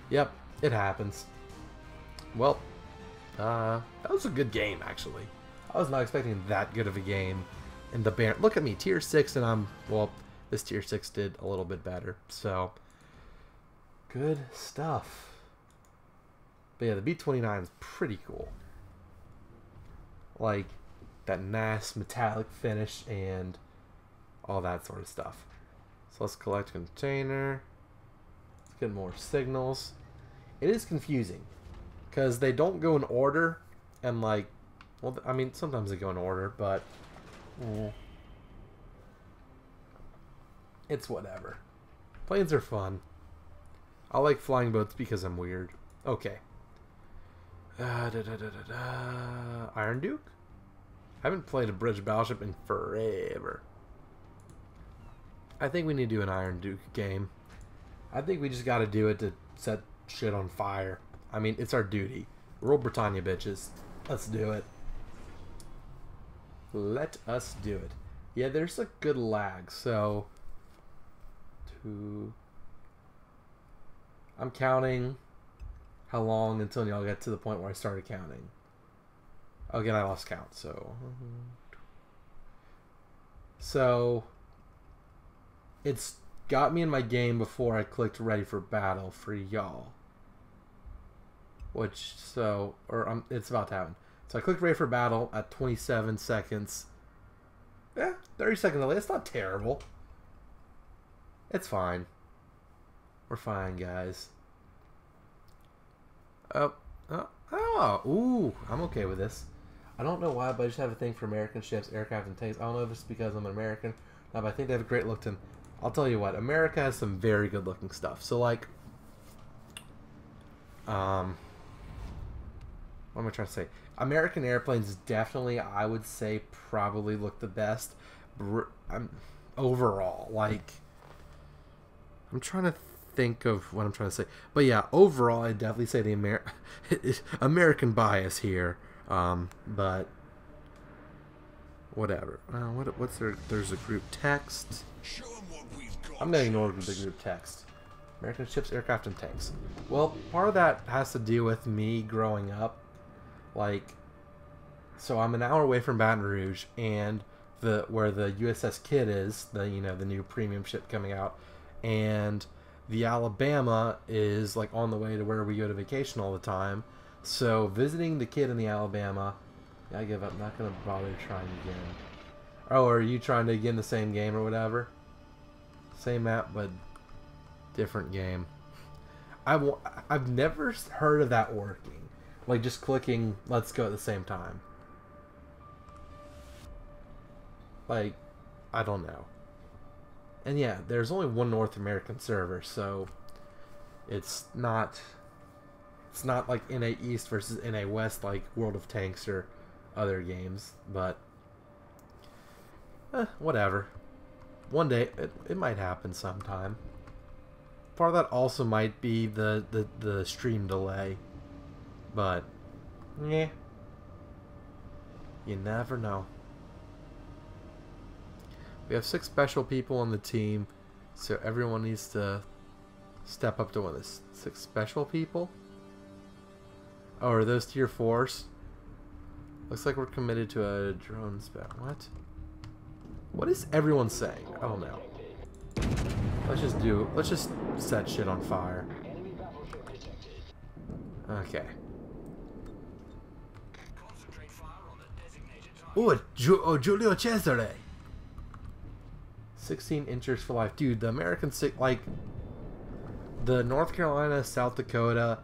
Yep, it happens. Well, that was a good game, actually. I was not expecting that good of a game. And the band... Look at me, tier 6, and well, this tier 6 did a little bit better. So... Good stuff. But yeah, the B-29 is pretty cool. Like, that nice metallic finish and all that sort of stuff. So let's collect container. Let's get more signals. It is confusing, because they don't go in order, and like, well, I mean, sometimes they go in order, but it's whatever. Planes are fun. I like flying boats because I'm weird. Okay. Iron Duke? I haven't played a British battleship in forever. I think we need to do an Iron Duke game. I think we just got to do it to set shit on fire. I mean, it's our duty. Rule Britannia, bitches. Let's do it. Let us do it. Yeah, there's a good lag, so... I'm counting how long until y'all get to the point where I started counting. Again, I lost count, so it's got me in my game before I clicked ready for battle for y'all. It's about to happen. So I clicked ready for battle at 27 seconds. 30 seconds delay. It's not terrible. It's fine. We're fine, guys. Ooh, I'm okay with this. I don't know why, but I just have a thing for American ships, aircraft, and tanks. I don't know if it's because I'm an American, but I think they have a great look to them. I'll tell you what, America has some very good looking stuff. So like, what am I trying to say? American airplanes definitely, I would say, probably look the best. Overall, like, I'm trying to think of what I'm trying to say, but yeah, overall, I definitely say the American bias here. But whatever. What's there? There's a group text. I'm gonna ignore the group text. American ships, aircraft, and tanks. Well, part of that has to do with me growing up. Like, so I'm an hour away from Baton Rouge, and where the USS Kidd is, the new premium ship coming out, and the Alabama is like on the way to where we go to vacation all the time. So visiting the Kidd in the Alabama, I give up. Not gonna bother trying again. Oh, are you trying to get in the same game or whatever? Same map, but different game. I've never heard of that working. Like just clicking let's go at the same time. Like, I don't know. And yeah, there's only one North American server, so it's not like NA East versus NA West like World of Tanks or other games, but whatever. One day it might happen sometime. Part of that also might be the stream delay, but yeah, you never know. We have 6 special people on the team, so everyone needs to step up to one of this. 6 special people? Oh, are those tier 4s? Looks like we're committed to a drone spec. What? What is everyone saying? I don't know. Let's just set shit on fire. Okay. Oh, Giulio Cesare. 16 inches for life. Dude, the American like the North Carolina, South Dakota,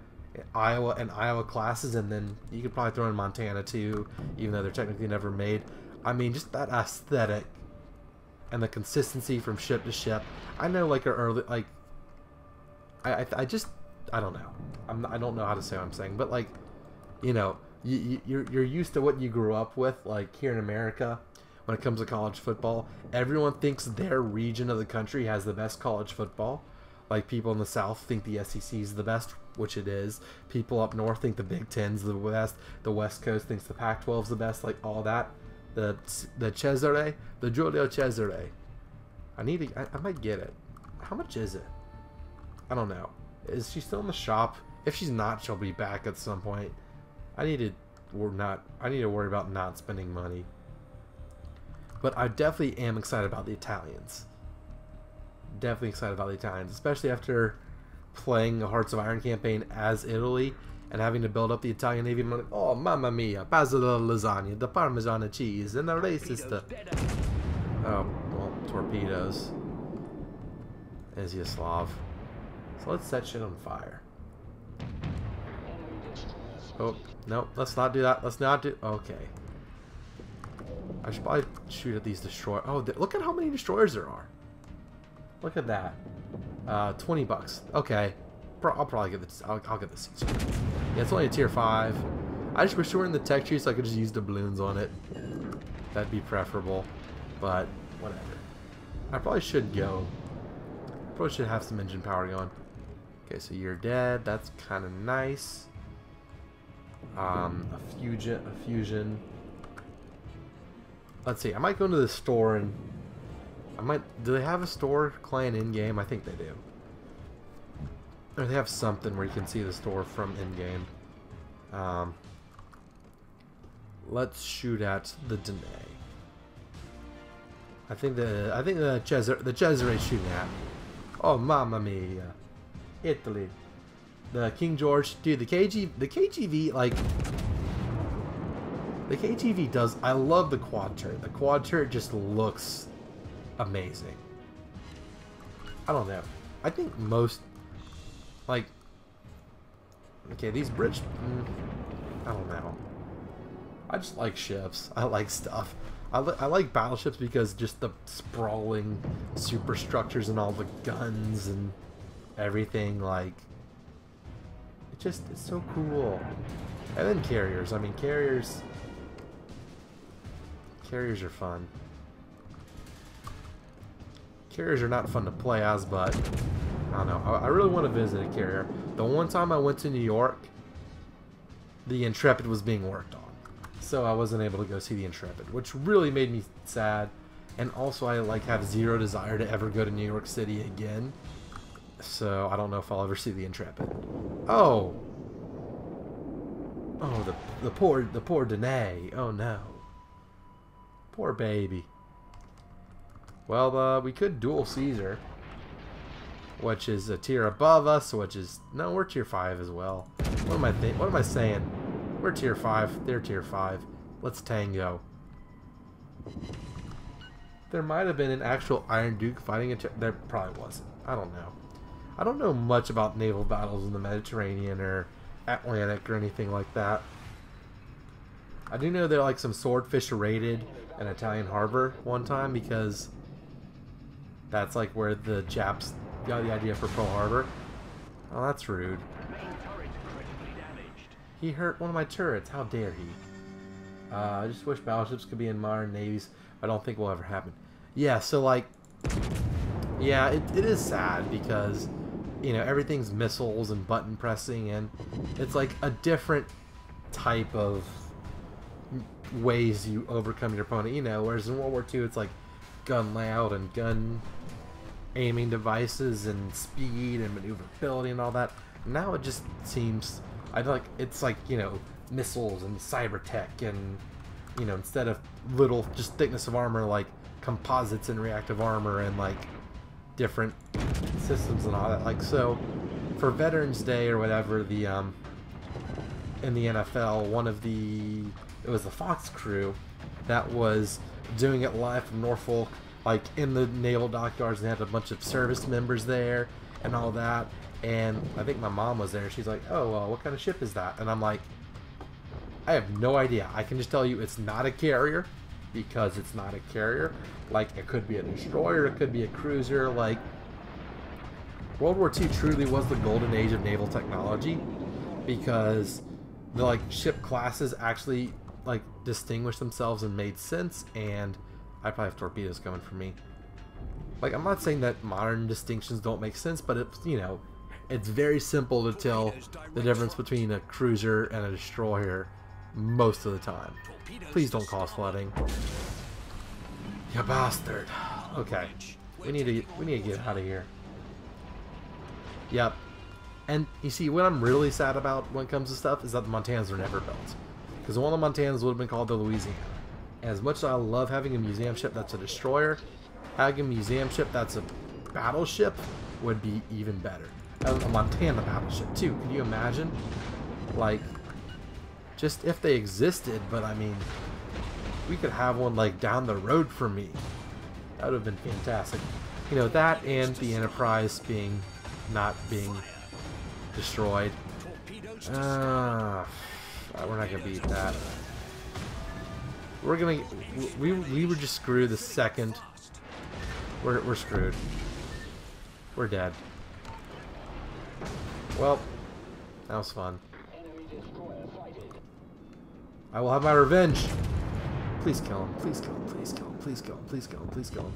Iowa classes, and then you could probably throw in Montana too, even though they're technically never made. I mean, just that aesthetic and the consistency from ship to ship. I know, like, early, like, I don't know. I don't know how to say what I'm saying, but like, you know, you're used to what you grew up with, like here in America. When it comes to college football, everyone thinks their region of the country has the best college football. Like, people in the South think the SEC is the best, which it is. People up north think the Big Ten's the best. The West Coast thinks the Pac-12's the best. Like, all that. The Cesare, the Giulio Cesare. I might get it. How much is it? I don't know. Is she still in the shop? If she's not, she'll be back at some point. I need to worry about not spending money. But I definitely am excited about the Italians. Definitely excited about the Italians, especially after playing the Hearts of Iron campaign as Italy and having to build up the Italian Navy. I'm like, oh, mamma mia, pasta la lasagna, the Parmesan cheese, and the racist. Oh, well, torpedoes. Is he a Slav? So let's set shit on fire. Oh, no, let's not do that. Let's not do... Okay. I should probably shoot at these destroyers. Oh, look at how many destroyers there are. Look at that. 20 bucks. Okay. I'll probably get this. I'll get the seats. Yeah, it's only a tier 5. I just wish we were in the tech tree so I could just use the balloons on it. That'd be preferable. But whatever. I probably should go. Probably should have some engine power going. Okay, so you're dead. That's kind of nice. A fusion. Let's see. I might go into the store and do they have a store client in game? I think they do. Or they have something where you can see the store from in game. Let's shoot at the Danae. I think the Cesare is shooting at. Oh, mamma mia. Italy. The King George, dude, the KGV, like, the KGV does, I love the quad turret. The quad turret just looks amazing. I don't know. I think most Like, okay, these bridge... I don't know. I just like ships. I like stuff. I like battleships because just the sprawling superstructures and all the guns and everything, like... it's so cool. And then carriers. I mean, carriers are fun. Carriers are not fun to play as, but I don't know. I really want to visit a carrier. The one time I went to New York, the Intrepid was being worked on, so I wasn't able to go see the Intrepid, which really made me sad. And also, I like have zero desire to ever go to New York City again. So I don't know if I'll ever see the Intrepid. Oh, the poor Danae. Oh no, poor baby. Well, we could dual Caesar, which is a tier above us, which is... no, we're tier 5 as well. What am I saying? We're tier 5, they're tier 5. Let's tango. There might have been an actual Iron Duke fighting a... there probably wasn't. I don't know. I don't know much about naval battles in the Mediterranean or Atlantic or anything like that. I do know there like some swordfish raided an Italian harbor one time because... that's like where the Japs got the idea for Pearl Harbor. Oh, that's rude. He hurt one of my turrets. How dare he? I just wish battleships could be in modern navies. I don't think will ever happen. Yeah, so like... yeah, it is sad because, you know, everything's missiles and button pressing, and it's like a different type of ways you overcome your opponent, you know, whereas in World War II it's like gun layout and gun aiming devices and speed and maneuverability and all that. Now it just seems, I feel like it's like, you know, missiles and cyber tech and, you know, instead of little just thickness of armor, like composites and reactive armor and like different systems and all that. Like, so for Veterans Day or whatever, the in the NFL, it was the Fox crew that was doing it live from Norfolk, like in the naval dockyards, and they had a bunch of service members there and all that. And I think my mom was there. She's like, "Oh, well, what kind of ship is that?" And I'm like, I have no idea. I can just tell you it's not a carrier because it's not a carrier. Like, it could be a destroyer, it could be a cruiser. Like, World War II truly was the golden age of naval technology because the like ship classes actually like distinguished themselves and made sense. And I probably have torpedoes coming for me. Like, I'm not saying that modern distinctions don't make sense, but it's, you know, it's very simple to tell the difference between a cruiser and a destroyer most of the time. Please don't cause flooding. You bastard. Okay. We need to get out of here. Yep. And you see, what I'm really sad about when it comes to stuff is that the Montanas were never built. Because one of the Montanas would have been called the Louisiana. And as much as I love having a museum ship that's a destroyer, having a museum ship that's a battleship would be even better. A Montana battleship too. Can you imagine? Like, just if they existed, but I mean, we could have one like down the road from me. That would have been fantastic. You know, that and the Enterprise not being destroyed. We're not gonna beat that. We were just screwed the second. We're screwed. We're dead. Well, that was fun. I will have my revenge. Please kill him. Please kill him. Please kill him. Please kill him. Please kill him. Please kill him.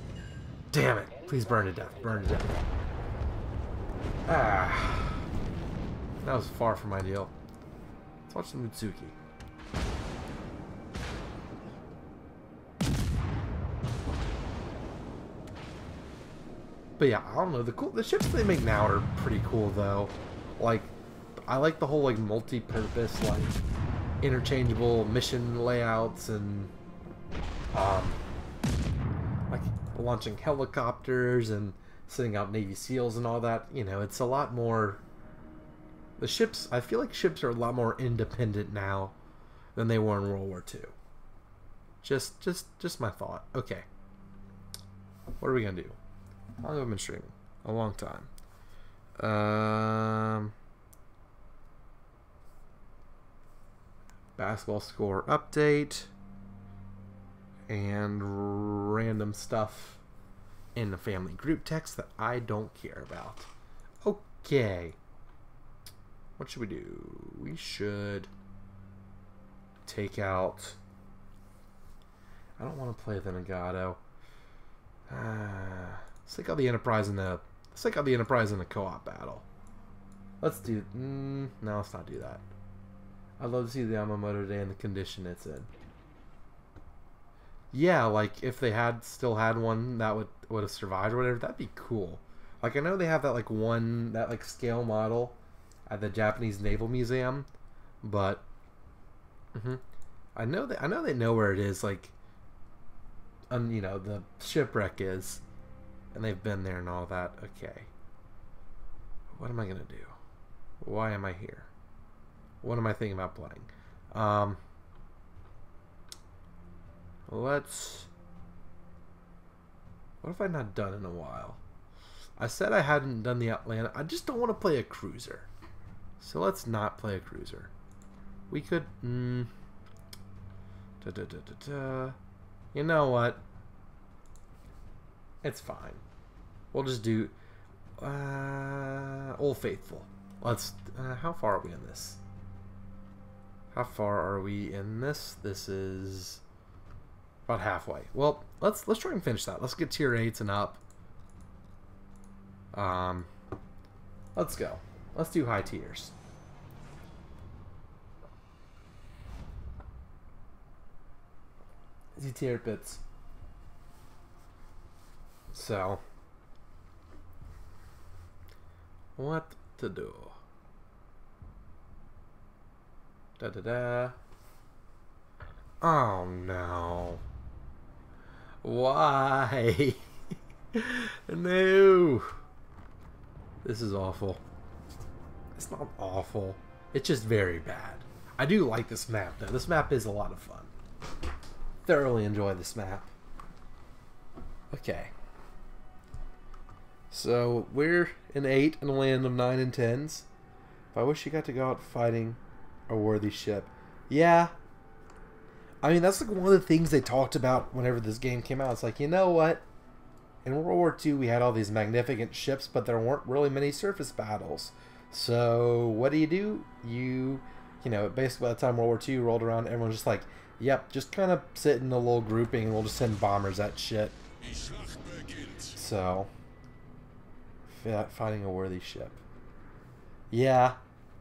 Damn it. Please burn to death. Burn to death. Ah. That was far from ideal. Let's watch the Mutsuki. But yeah, I don't know. The ships they make now are pretty cool though. Like, I like the whole like multi-purpose, like interchangeable mission layouts and like launching helicopters and sending out Navy SEALs and all that. You know, it's a lot more. The ships, I feel like ships are a lot more independent now than they were in World War II. Just my thought. Okay. What are we gonna do? How long have I been streaming? A long time. Basketball score update. And random stuff in the family group text that I don't care about. Okay. What should we do? We should take out... I don't want to play the Nagato. Let's take out the Enterprise in the... Let's take out the Enterprise in the co-op battle. Let's do... no, let's not do that. I'd love to see the Yamamoto today and the condition it's in. Yeah, like if they had still had one that would have survived or whatever, that'd be cool. Like I know they have that like one that like scale model at the Japanese Naval Museum, but I know they know where it is. Like, you know, the shipwreck is, and they've been there and all that. Okay, what am I gonna do? Why am I here? What am I thinking about playing? Let's... What have I not done in a while? I said I hadn't done the Atlanta. I just don't want to play a cruiser. So let's not play a cruiser. We could... You know what? It's fine. We'll just do... Old Faithful. Let's... how far are we in this? How far are we in this? This is... about halfway. Well, let's try and finish that. Let's get tier 8s and up. Let's go. Let's do high tiers. Z tier bits. So, what to do? Da da da. Oh no. Why? No. This is awful. It's not awful. It's just very bad. I do like this map though. This map is a lot of fun. Thoroughly enjoy this map. Okay. So we're in 8 in a land of 9 and 10s. I wish you got to go out fighting a worthy ship. Yeah. I mean, that's like one of the things they talked about whenever this game came out. It's like, you know what? In World War II, we had all these magnificent ships, but there weren't really many surface battles. So what do? You know, basically by the time World War II rolled around, everyone's just like, yep, just kind of sit in a little grouping and we'll just send bombers at shit. So, fighting a worthy ship. Yeah,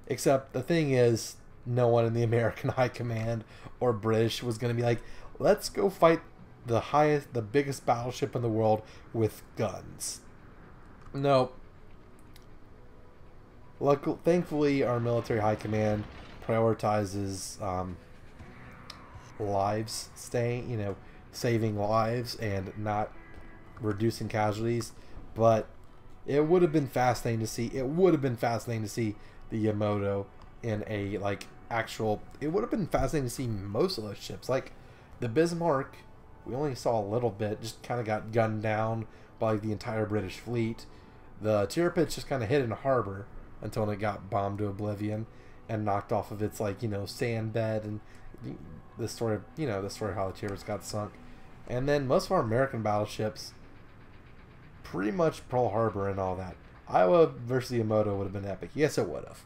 except the thing is, no one in the American High Command or British was going to be like, let's go fight the biggest battleship in the world with guns. Nope. Thankfully, our military high command prioritizes lives, saving lives and not reducing casualties. But it would have been fascinating to see. It would have been fascinating to see the Yamato in a actual. It would have been fascinating to see most of those ships, like the Bismarck. We only saw a little bit, just kind of got gunned down by the entire British fleet. The Tirpitz just kind of hid in a harbor until it got bombed to oblivion and knocked off of its sand bed, and the story of how the Tirpitz got sunk. And then most of our American battleships, pretty much Pearl Harbor and all that. Iowa versus the Yamato would have been epic. Yes, it would have.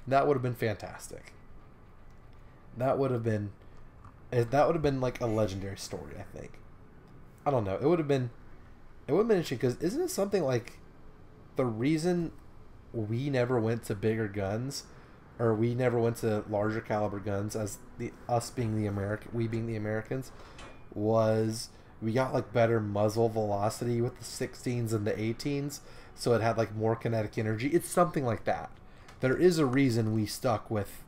That would have been fantastic. That would have been like a legendary story, I think. I don't know. It would have been interesting, because isn't it something like the reason we never went to bigger guns, or we never went to larger caliber guns, as we being the Americans, was we got better muzzle velocity with the 16s and the 18s, so it had more kinetic energy. It's something like that. There is a reason we stuck with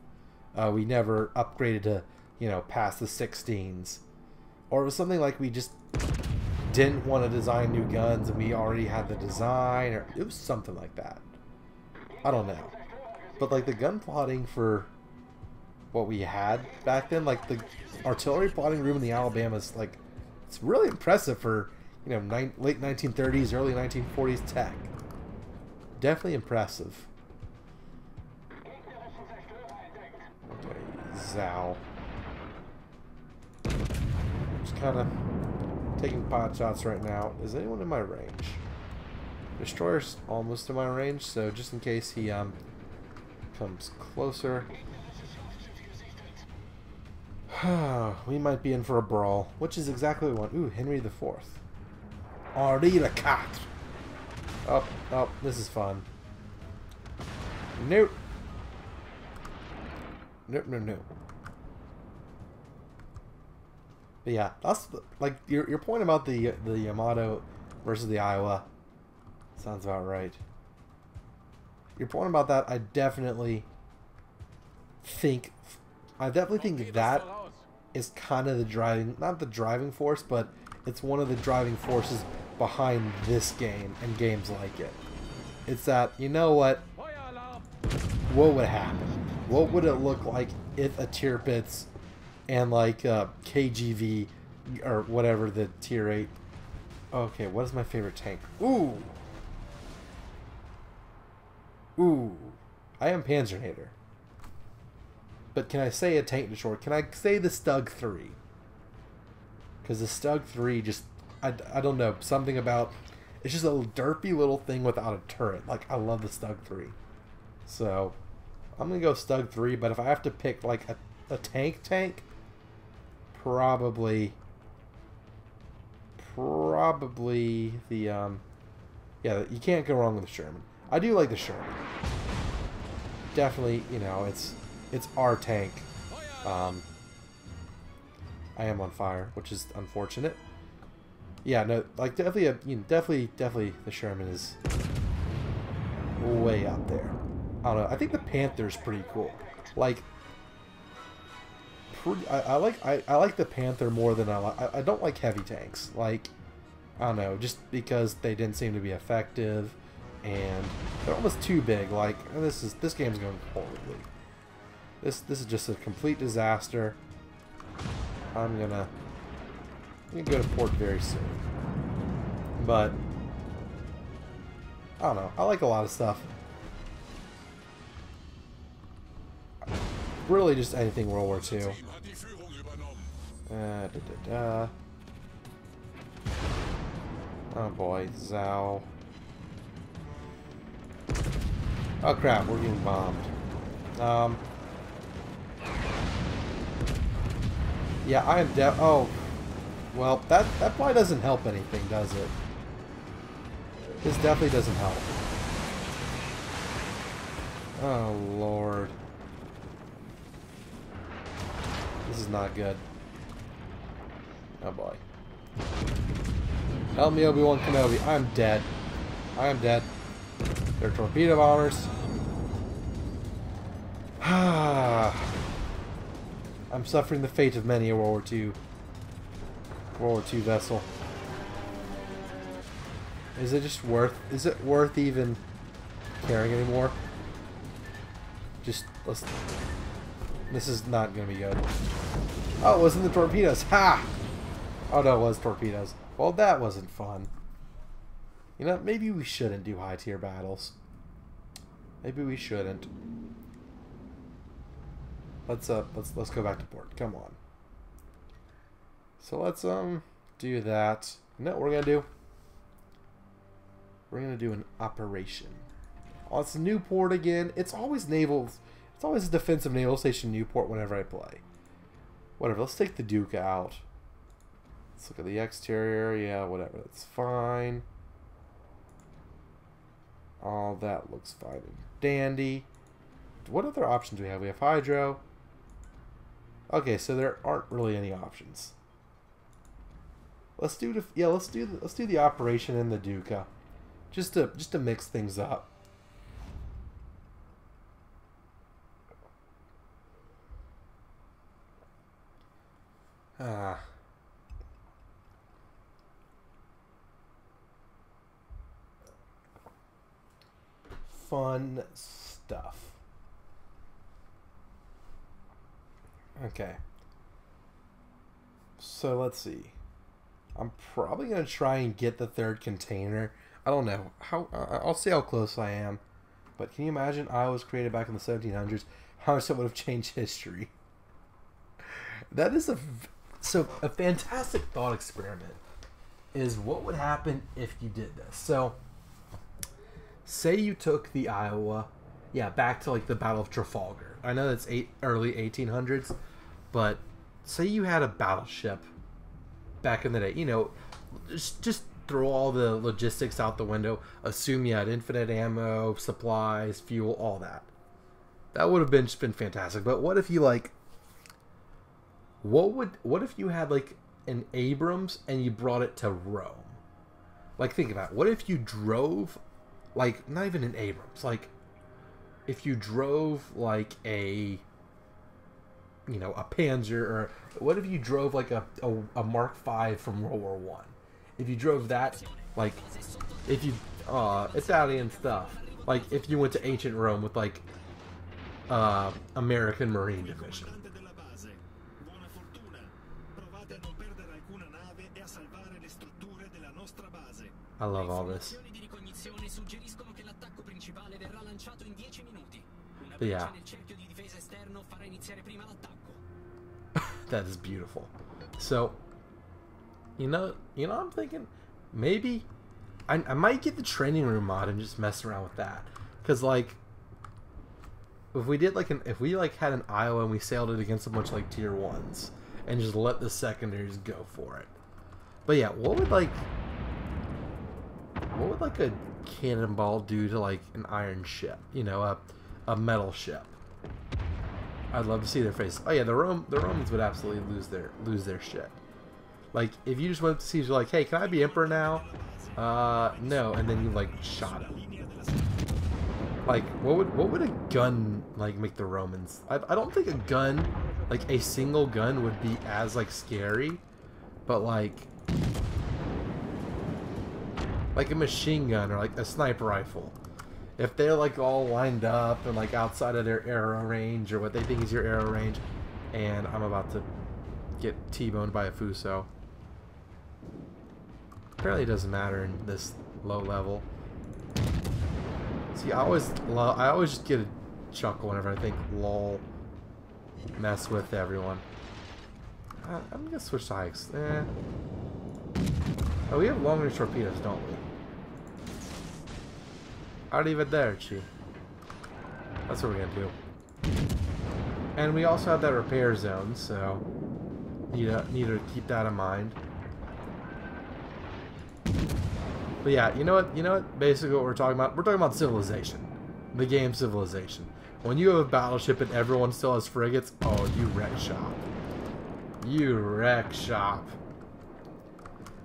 we never upgraded to past the 16s, or it was something like we just didn't want to design new guns and we already had the design, or it was something like that. I don't know, but the gun plotting for what we had back then, the artillery plotting room in the Alabamas, it's really impressive for late 1930s, early 1940s tech. definitely impressive. Okay, Zao. Just kind of taking pot shots right now. Is anyone in my range? Destroyer's almost in my range, so just in case he comes closer. We might be in for a brawl, which is exactly what we want. Ooh, Henry the Fourth. Henri le Quatre. Oh, oh, this is fun. Nope. Nope, nope, nope. But yeah, that's like your point about the Yamato versus the Iowa. Sounds about right. Your point about that, I definitely think that is kind of the driving, not the driving force, but it's one of the driving forces behind this game and games like it. It's that, you know what would happen? What would it look like if a tier pits and like KGV or whatever the tier 8. Okay, what is my favorite tank? Ooh. Ooh. I am Panzernator. But can I say a tank destroyer? Can I say the Stug 3? Because the Stug 3 just, I don't know, something about, it's just a derpy little thing without a turret. Like, I love the Stug 3. So, I'm going to go Stug 3, but if I have to pick, like, a tank, probably the, yeah, you can't go wrong with the Sherman. I do like the Sherman. Definitely, you know, it's our tank. I am on fire, which is unfortunate. Yeah, no, like definitely the Sherman is way up there. I don't know. I think the Panther's pretty cool. Like, I like the Panther more than I don't like heavy tanks. Like, I don't know, just because they didn't seem to be effective, and they're almost too big. Like, this game's going horribly. This is just a complete disaster. I'm gonna go to port very soon. But I don't know. I like a lot of stuff. Really, just anything World War II. Oh boy, Zao. Oh crap, we're getting bombed. Yeah, I am oh. Well, that probably doesn't help anything, does it? This definitely doesn't help. Oh, Lord. This is not good. Oh, boy. Help me, Obi-Wan Kenobi. I'm dead. I am dead. They're torpedo bombers. I'm suffering the fate of many a World War II vessel. Is it worth even caring anymore? This is not gonna be good. Oh, it wasn't the torpedoes. Ha! Oh no, it was torpedoes. Well, that wasn't fun. You know, maybe we shouldn't do high tier battles. Maybe we shouldn't. Let's go back to port. Come on. So let's do that. You know what we're gonna do? We're gonna do an operation. Oh, it's Newport again. It's always naval. It's always a defensive naval station Newport whenever I play. Whatever. Let's take the Duke out. Let's look at the exterior. Yeah, whatever. That's fine. All that looks fine and dandy. What other options do we have? We have hydro. Okay, so there aren't really any options. Let's do the operation in the Duca, just to mix things up. Fun stuff. Okay. So let's see. I'm probably going to try and get the third container. I don't know how. I'll see how close I am, but can you imagine Iowa was created back in the 1700s? How much that would have changed history. That is a fantastic thought experiment. Is what would happen if you did this? So, say you took the Iowa, back to like the Battle of Trafalgar. I know that's early 1800s, but say you had a battleship back in the day. You know, just throw all the logistics out the window. Assume you had infinite ammo, supplies, fuel, all that. That would have been fantastic. But what if you like? What if you had like an Abrams and you brought it to Rome? Like, think about it. What if you drove, like, not even an Abrams, like, if you drove like a Panzer, or what if you drove like a Mark V from World War One? If you drove that, like, if you Italian stuff, like if you went to ancient Rome with like American Marine Division. I love all this. But yeah. That is beautiful. So, I'm thinking maybe I might get the training room mod and just mess around with that. Cause like, if we did like if we had an Iowa and we sailed it against a bunch of like tier 1s and just let the secondaries go for it. But yeah, what would like a cannonball do to like an iron ship? You know, a metal ship. I'd love to see their face. Oh yeah, the Romans would absolutely lose their shit. Like, if you just went to see, you're like, hey, can I be emperor now? No, and then you like shot him. Like, what would a gun like make the Romans? I don't think a gun, like a single gun, would be as like scary, but like a machine gun or like a sniper rifle. If they're like all lined up and like outside of their arrow range or what they think is your arrow range, and I'm about to get T-boned by a Fuso. Apparently it doesn't matter in this low level. See, I always just get a chuckle whenever I think lol, mess with everyone. I'm gonna switch to hikes. Oh, we have long-range torpedoes, don't we? Arrivederci. That's what we're gonna do. And we also have that repair zone, so need to keep that in mind. But yeah, you know what? Basically, what we're talking about Civilization, the game Civilization. When you have a battleship and everyone still has frigates, oh, you wreck shop. You wreck shop.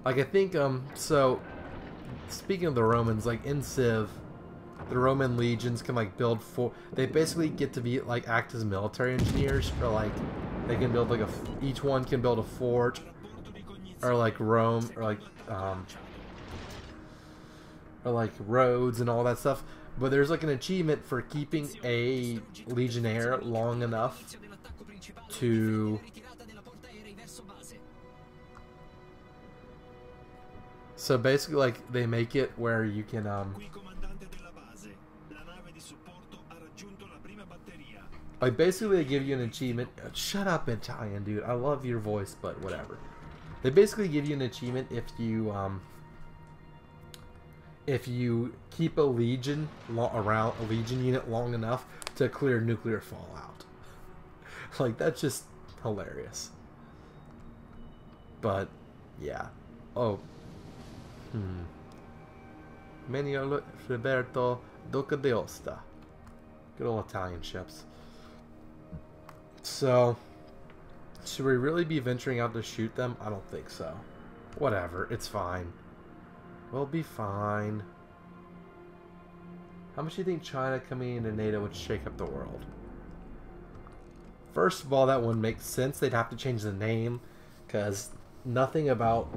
Like, I think so. Speaking of the Romans, like in Civ, the Roman legions can like build they basically get to be like act as military engineers, or like they can build like each one can build a fort, or like Rome, or like roads and all that stuff. But there's like an achievement for keeping a legionnaire long enough to so basically like they make it where you can like basically they give you an achievement. Shut up, Italian dude. I love your voice, but whatever. They basically give you an achievement if you keep a legion unit long enough to clear nuclear fallout. Like, that's just hilarious. But yeah. Oh. Menio Roberto Duca d'Aosta. Good old Italian ships. So, should we really be venturing out to shoot them? I don't think so. Whatever, it's fine. We'll be fine. How much do you think China coming into NATO would shake up the world? First of all, that wouldn't make sense. They'd have to change the name, because nothing about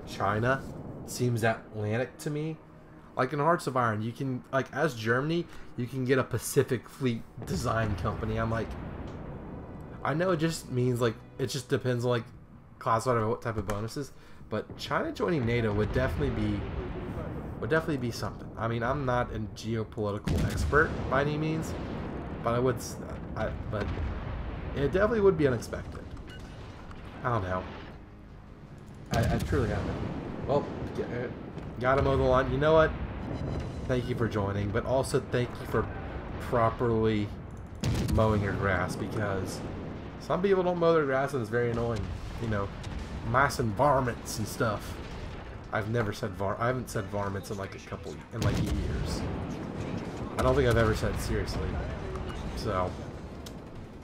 China seems Atlantic to me. Like in Hearts of Iron, you can, like, as Germany, you can get a Pacific Fleet design company. I'm like, I know it just means, like, it just depends on, like, classified or what type of bonuses, but China joining NATO would definitely be would definitely be something. I mean, I'm not a geopolitical expert by any means, but but it definitely would be unexpected. I don't know. I truly haven't. Well, gotta mow the lawn. You know what? Thank you for joining, but also thank you for properly mowing your grass, because some people don't mow their grass and it's very annoying. You know, mice and varmints and stuff. I haven't said varmints in like years. I don't think I've ever said seriously. So,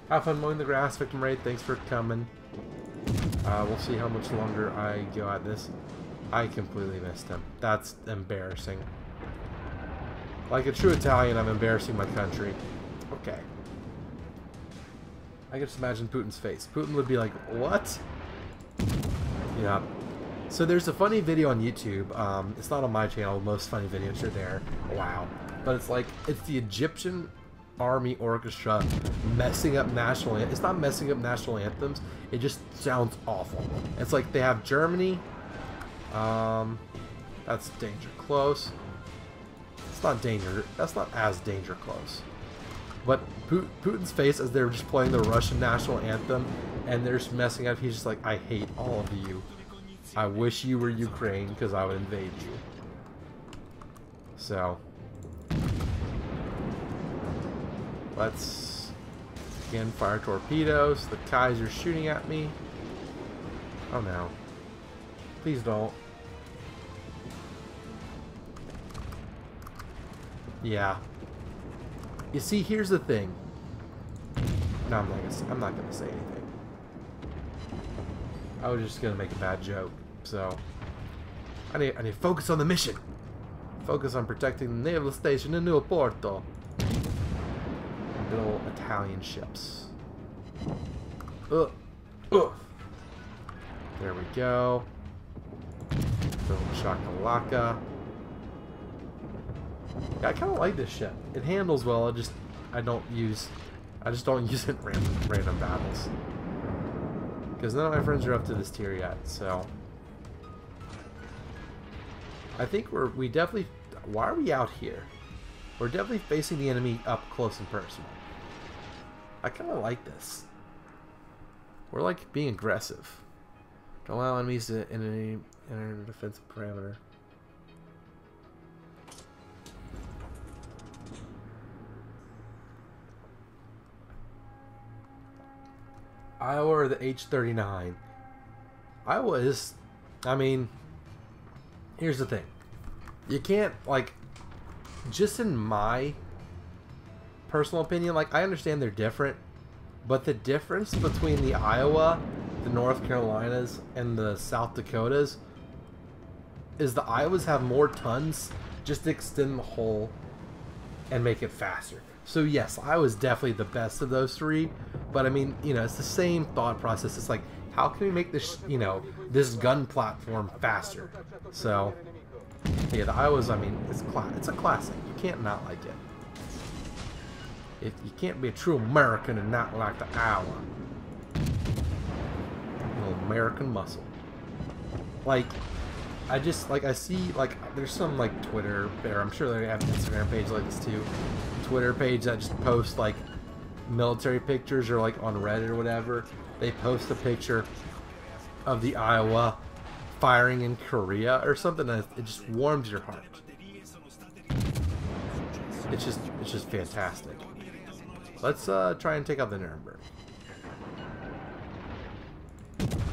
have fun mowing the grass, Victim Raid. Thanks for coming. We'll see how much longer I go at this. I completely missed him. That's embarrassing. Like a true Italian, I'm embarrassing my country. Okay. I can just imagine Putin's face. Putin would be like, what? Yeah. So there's a funny video on YouTube. It's not on my channel. Most funny videos are there. Wow. But it's like, it's the Egyptian Army Orchestra messing up national anthems. It's not messing up national anthems. It just sounds awful. It's like they have Germany. That's danger close. It's not danger. That's not as danger close. But Putin's face as they're just playing the Russian national anthem and they're just messing up. He's just like, I hate all of you. I wish you were Ukraine because I would invade you. So let's again fire torpedoes. The Kaiser's shooting at me. Oh no. Please don't. Yeah. You see, here's the thing. No, I'm not gonna say anything. I was just gonna make a bad joke. So I need to focus on the mission. Focus on protecting the naval station in New Porto. Good old Italian ships. There we go. Boom shakalaka. Yeah, I kind of like this ship. It handles well. I just don't use it in random battles because none of my friends are up to this tier yet. So I think we definitely. Why are we out here? We're definitely facing the enemy up close and personal. I kind of like this. We're like being aggressive. Don't allow enemies to enter the defensive parameter. Iowa or the H-39? Iowa is, I mean, here's the thing. You can't, like, just in my personal opinion, like, I understand they're different, but the difference between the Iowa, the North Carolinas, and the South Dakotas is the Iowas have more tons, just to extend the hull and make it faster. So yes, Iowa's definitely the best of those three, but I mean, you know, it's the same thought process. It's like, how can we make this, you know, this gun platform faster? So, yeah, the Iowas, I mean, it's a classic. You can't not like it. You can't be a true American and not like the Iowa. Little American muscle. Like, I see, like, there's some, like, Twitter, or I'm sure they have an Instagram page like this too. Twitter page that just posts, like, military pictures, or, like, on Reddit or whatever. They post a picture of the Iowa firing in Korea or something, and it just warms your heart. It's just fantastic. Let's try and take out the Nuremberg.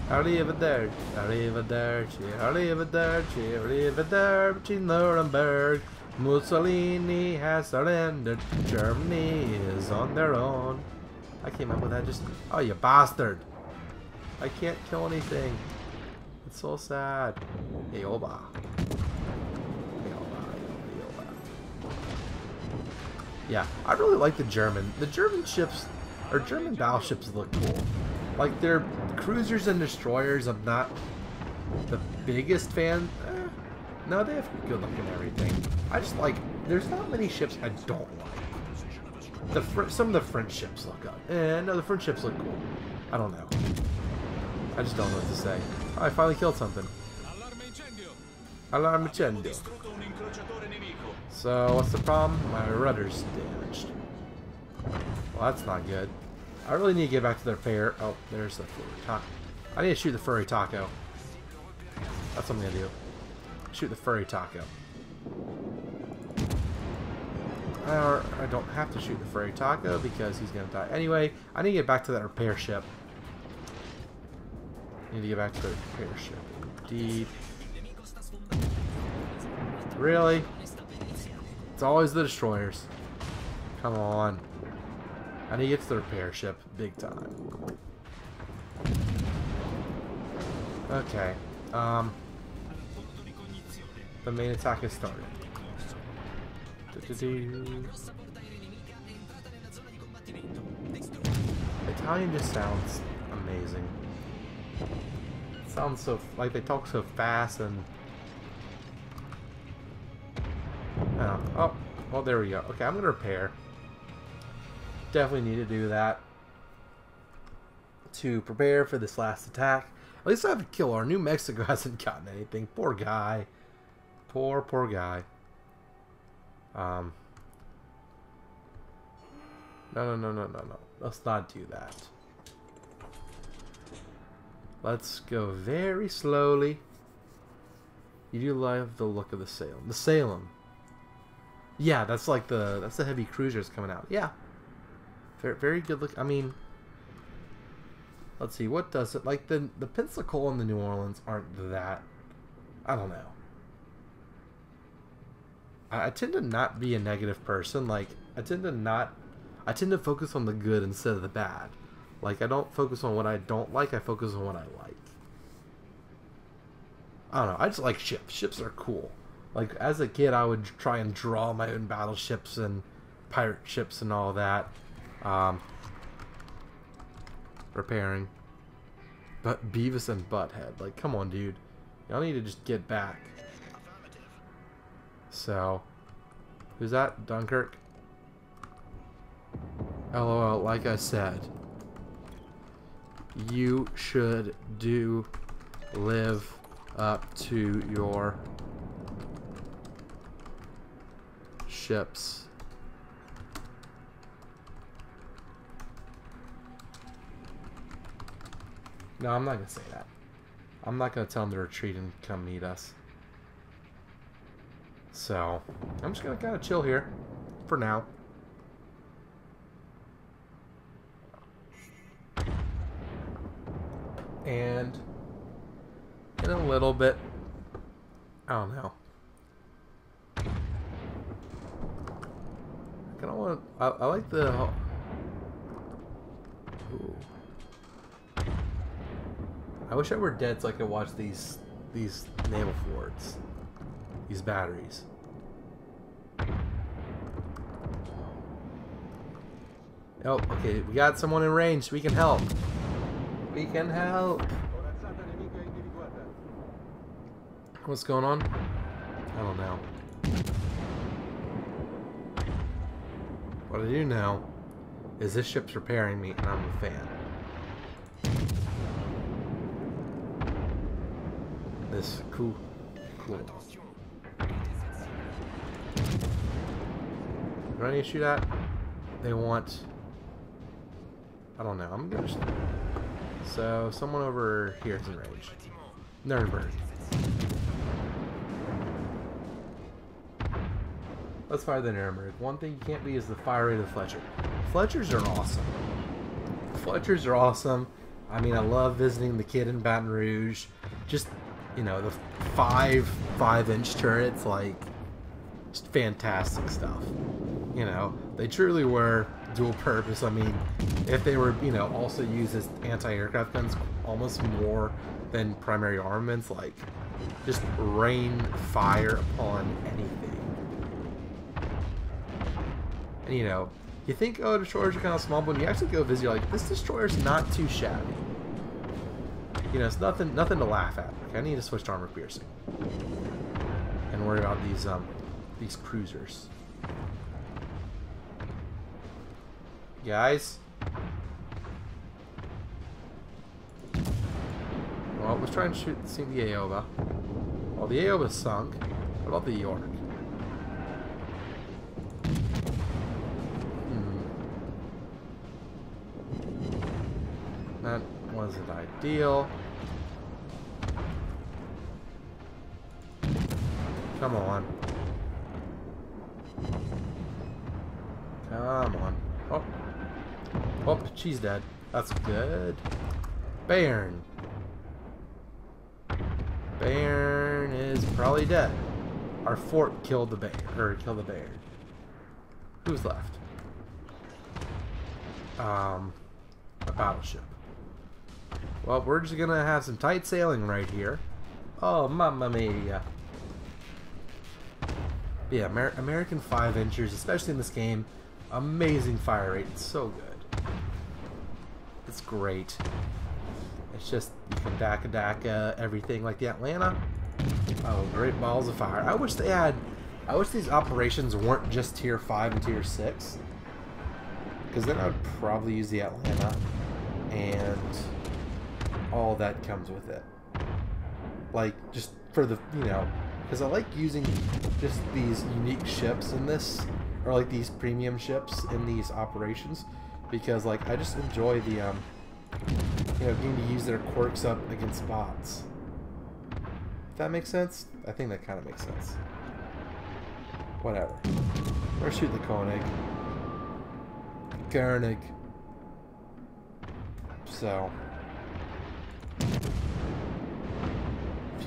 Arrivederci, arrivederci, arrivederci, arrivederci, Nuremberg. Mussolini has surrendered. Germany is on their own. I came up with that just... Oh, you bastard. I can't kill anything. It's so sad. Eoba. Yeah, I really like the German. The German ships, or German battleships, look cool. Like, their cruisers and destroyers, I'm not the biggest fan. No, they have good look and everything. I just like, there's not many ships I don't like. Some of the French ships look good. No, the French ships look cool. I don't know. I just don't know what to say. Oh, I finally killed something. Alarm accendo. So, what's the problem? My rudder's damaged. Well, that's not good. I really need to get back to the repair. Oh, there's the furry taco. I need to shoot the furry taco. That's what I'm gonna do. Shoot the furry taco. Or I don't have to shoot the furry taco because he's gonna die. Anyway, I need to get back to that repair ship. Need to get back to the repair ship. Indeed. Really? It's always the destroyers. Come on. I need to get to the repair ship big time. Okay. The main attack has started. Italian just sounds amazing. It sounds so like they talk so fast and oh, well there we go. Okay, I'm gonna repair. Definitely need to do that to prepare for this last attack. At least I have to kill our New Mexico hasn't gotten anything. Poor guy. Poor guy. No. Let's not do that. Let's go very slowly. You do love the look of the Salem. The Salem. Yeah, that's like that's the heavy cruisers coming out. Yeah. Very good look. I mean, let's see, what does it like the Pensacola and the New Orleans aren't that. I don't know. I tend to not be a negative person. Like I tend to focus on the good instead of the bad. Like I don't focus on what I don't like, I focus on what I like. I don't know, I just like ships. Ships are cool. Like as a kid I would try and draw my own battleships and pirate ships and all that. Repairing. But Beavis and Butthead, like come on dude. Y'all need to just get back. So, who's that? Dunkirk? LOL, like I said, you should live up to your ships. No, I'm not going to say that. I'm not going to tell them to retreat and come meet us. So, I'm just going to kind of chill here for now. And in a little bit, I don't know. I like the. Ooh. I wish I were dead so I could watch these naval forts, these batteries. Oh, okay, we got someone in range. We can help. We can help. What's going on? I don't know. What I do know is this ship's repairing me and I'm a fan. This cool. Do I need to shoot at? They want. I don't know. I'm gonna. So someone over here is in range. Nuremberg. Let's fire the Nuremberg. One thing you can't beat is the fire rate of the Fletcher. Fletchers are awesome. Fletchers are awesome. I mean, I love visiting the kid in Baton Rouge. Just, you know, the 5-inch turrets, like, just fantastic stuff. You know, they truly were dual purpose. I mean, if they were, you know, also used as anti-aircraft guns almost more than primary armaments, like, just rain fire upon anything. And, you know, you think, oh, destroyers are kind of small, but when you actually go visit, you're like, this destroyer's not too shabby. You know, it's nothing to laugh at. Okay, I need to switch to armor piercing. And worry about these cruisers. Guys. Well, let's try and shoot the over. Well, the AO was sunk. What about the York? That wasn't ideal. Come on. Come on. Oh. Oh, she's dead. That's good. Bairn. Bairn is probably dead. Our fort killed the bear, or killed the bear. Who's left? A battleship. Well, we're just gonna have some tight sailing right here. Oh, mamma mia. Yeah, American 5-inchers, especially in this game, amazing fire rate. It's so good. It's great. It's just, you can DACA everything like the Atlanta. Oh, great balls of fire. I wish these operations weren't just tier 5 and tier 6. Because then I would probably use the Atlanta and all that comes with it. Like, just for the, you know, because I like using just these unique ships in this, or like these premium ships in these operations, because like I just enjoy the, you know, getting to use their quirks up against bots. If that makes sense? I think that kind of makes sense. Whatever. Or shoot the Koenig. Koenig. So.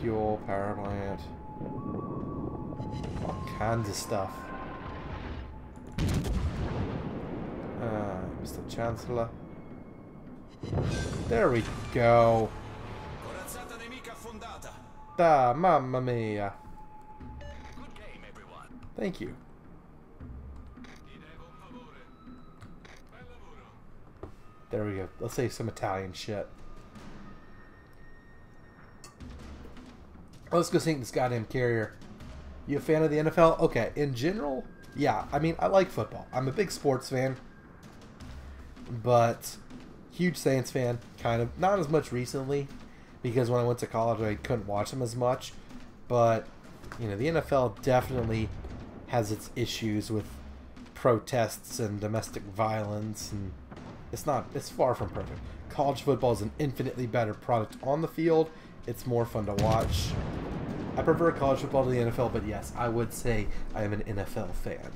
Fuel, power plant. All kinds of stuff. Mr. Chancellor. There we go. Da, mamma mia. Good game, everyone. Thank you. There we go. Let's say some Italian shit. Let's go sink this goddamn carrier. You a fan of the NFL? Okay, in general, yeah. I mean, I like football. I'm a big sports fan. But huge Saints fan, kind of. Not as much recently, because when I went to college, I couldn't watch them as much. But, you know, the NFL definitely has its issues with protests and domestic violence, and it's far from perfect. College football is an infinitely better product on the field. It's more fun to watch. I prefer college football to the NFL, but yes, I would say I am an NFL fan.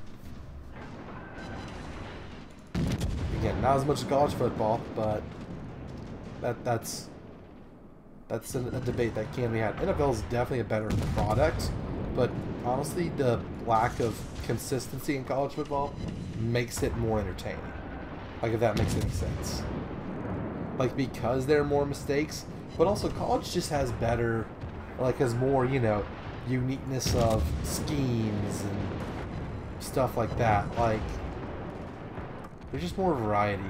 Again, not as much as college football, but that's a debate that can be had. NFL is definitely a better product, but honestly, the lack of consistency in college football makes it more entertaining. Like, if that makes any sense. Like, because there are more mistakes, but also college just has better, like, has more, you know, uniqueness of schemes and stuff like that. Like, there's just more variety.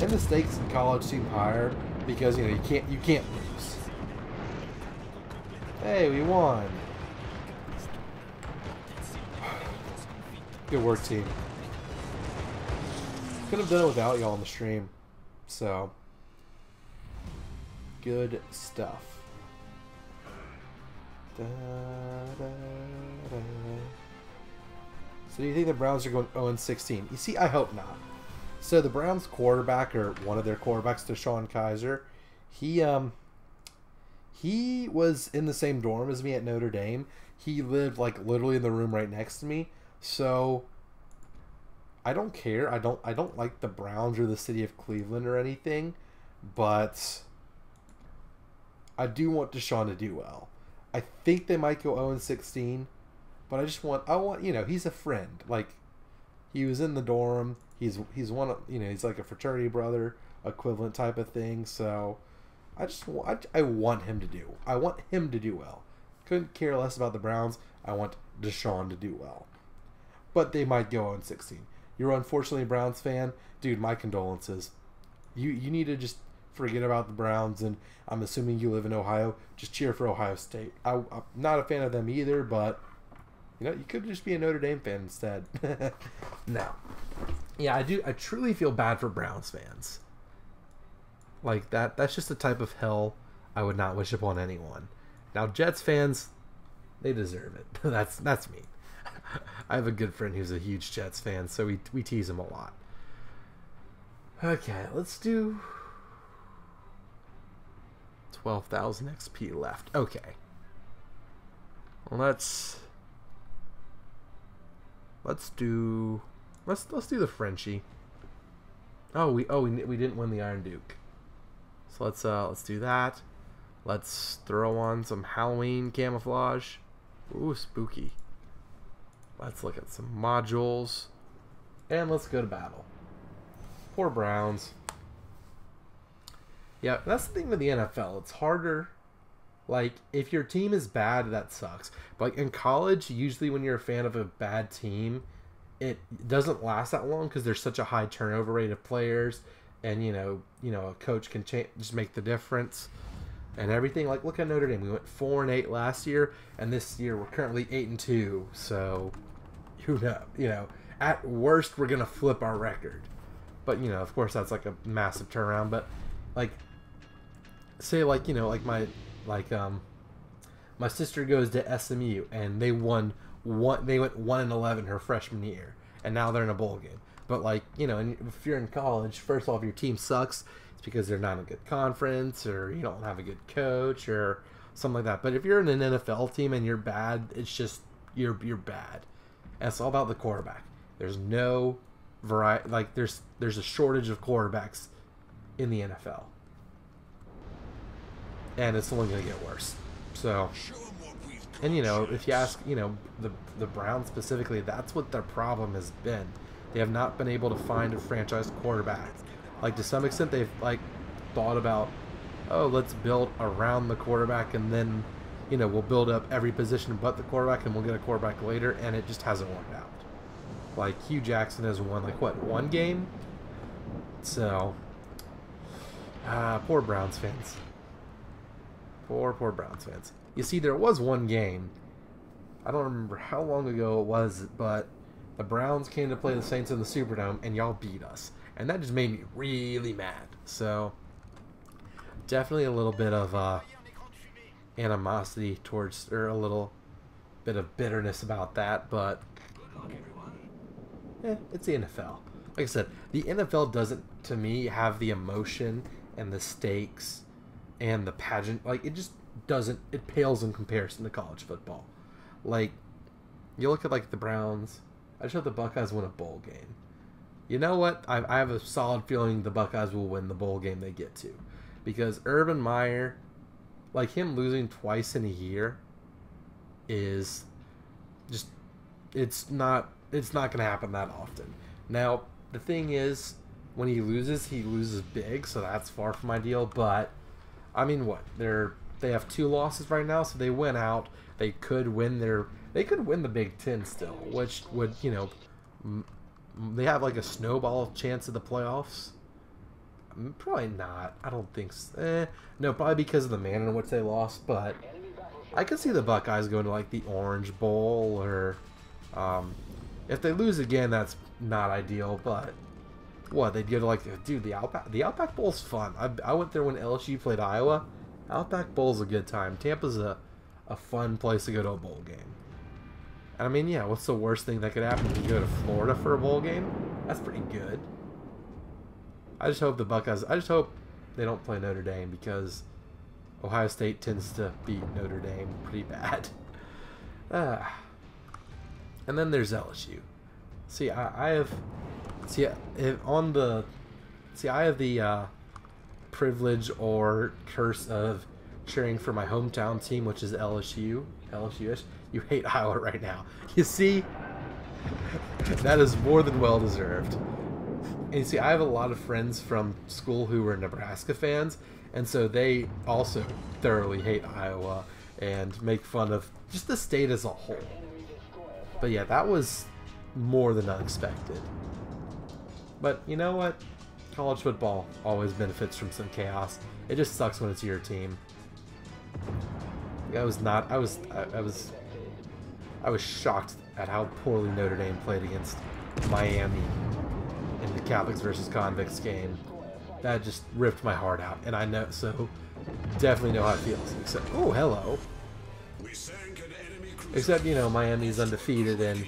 And the stakes in college seem higher because, you know, you can't lose. Hey, we won. Good work, team. Could have done it without y'all on the stream. So, good stuff. Da, da, da. So do you think the Browns are going 0-16? You see, I hope not. So the Browns quarterback, or one of their quarterbacks, Deshaun Kaiser, he was in the same dorm as me at Notre Dame. He lived like literally in the room right next to me. So I don't care. I don't like the Browns or the city of Cleveland or anything, but I do want Deshaun to do well. I think they might go 0-16, but I want, you know, he's a friend. Like, he was in the dorm. He's one of, you know, he's like a fraternity brother equivalent type of thing. So I want him to do well. Couldn't care less about the Browns. I want Deshaun to do well. But they might go 0-16. You're unfortunately a Browns fan. Dude, my condolences. You need to just forget about the Browns, and I'm assuming you live in Ohio. Just cheer for Ohio State. I'm not a fan of them either, but you know, you could just be a Notre Dame fan instead. No. Yeah, I truly feel bad for Browns fans. Like, that's just the type of hell I would not wish upon anyone. Now, Jets fans, they deserve it. That's me. I have a good friend who's a huge Jets fan, so we tease him a lot. Okay, let's do 12,000 XP left. Okay. Well, let's do the Frenchie. Oh, we didn't win the Iron Duke. So let's do that. Let's throw on some Halloween camouflage. Ooh, spooky. Let's look at some modules. And let's go to battle. Poor Browns. Yeah, that's the thing with the NFL. It's harder. Like, if your team is bad, that sucks. But like in college, usually when you're a fan of a bad team, it doesn't last that long because there's such a high turnover rate of players, and you know a coach can just make the difference and everything. Like, look at Notre Dame. We went 4-8 last year, and this year we're currently 8-2. So, who knows? You know, at worst we're gonna flip our record. But you know, of course, that's like a massive turnaround. But like, say like my sister goes to SMU and they went 1-11 her freshman year, and now they're in a bowl game. But like, you know, and if you're in college, first of all, if your team sucks, it's because they're not in a good conference, or you don't have a good coach, or something like that. But if you're in an NFL team and you're bad, it's just you're bad. And it's all about the quarterback. There's no variety. Like there's a shortage of quarterbacks in the NFL, and it's only going to get worse. So, and you know, if you ask, you know, the Browns specifically, that's what their problem has been. They have not been able to find a franchise quarterback. Like, to some extent, they've like thought about, oh, let's build around the quarterback, and then, you know, we'll build up every position but the quarterback, and we'll get a quarterback later, and it just hasn't worked out. Like, Hugh Jackson has won, like, what, one game? So, poor Browns fans. Poor Browns fans. You see, there was one game, I don't remember how long ago it was, but the Browns came to play the Saints in the Superdome, and y'all beat us. And that just made me really mad. So, definitely a little bit of animosity towards, or a little bit of bitterness about that, but it's the NFL. Like I said, the NFL doesn't, to me, have the emotion and the stakes and the pageant. Like, it just doesn't, it pales in comparison to college football. Like, you look at, like, the Browns. I just hope the Buckeyes win a bowl game. You know what? I have a solid feeling the Buckeyes will win the bowl game they get to. Because Urban Meyer, like, him losing twice in a year is just, it's not going to happen that often. Now, the thing is, when he loses big, so that's far from ideal. But, I mean, what? They have 2 losses right now, so they win out. They could win the Big Ten still, which would, you know, they have like a snowball chance of the playoffs. Probably not. I don't think so. No, probably because of the manner in which they lost. But I could see the Buckeyes going to like the Orange Bowl, or if they lose again, that's not ideal. But what, they'd go to like, dude, the Outback Bowl's fun. I went there when LSU played Iowa. Outback Bowl's a good time. Tampa's a fun place to go to a bowl game. And I mean, yeah, what's the worst thing that could happen if you go to Florida for a bowl game? That's pretty good. I just hope the Buckeyes, I just hope they don't play Notre Dame, because Ohio State tends to beat Notre Dame pretty bad. And then there's LSU. See, I have the privilege or curse of cheering for my hometown team, which is LSU. LSU-ish. You hate Iowa right now. You see, that is more than well deserved. And you see, I have a lot of friends from school who were Nebraska fans, and so they also thoroughly hate Iowa and make fun of just the state as a whole. But yeah, that was more than unexpected. But you know what? College football always benefits from some chaos. It just sucks when it's your team. I was shocked at how poorly Notre Dame played against Miami in the Catholics versus Convicts game. That just ripped my heart out, and I know, so definitely know how it feels. Except, oh, hello. Except, you know, Miami's undefeated and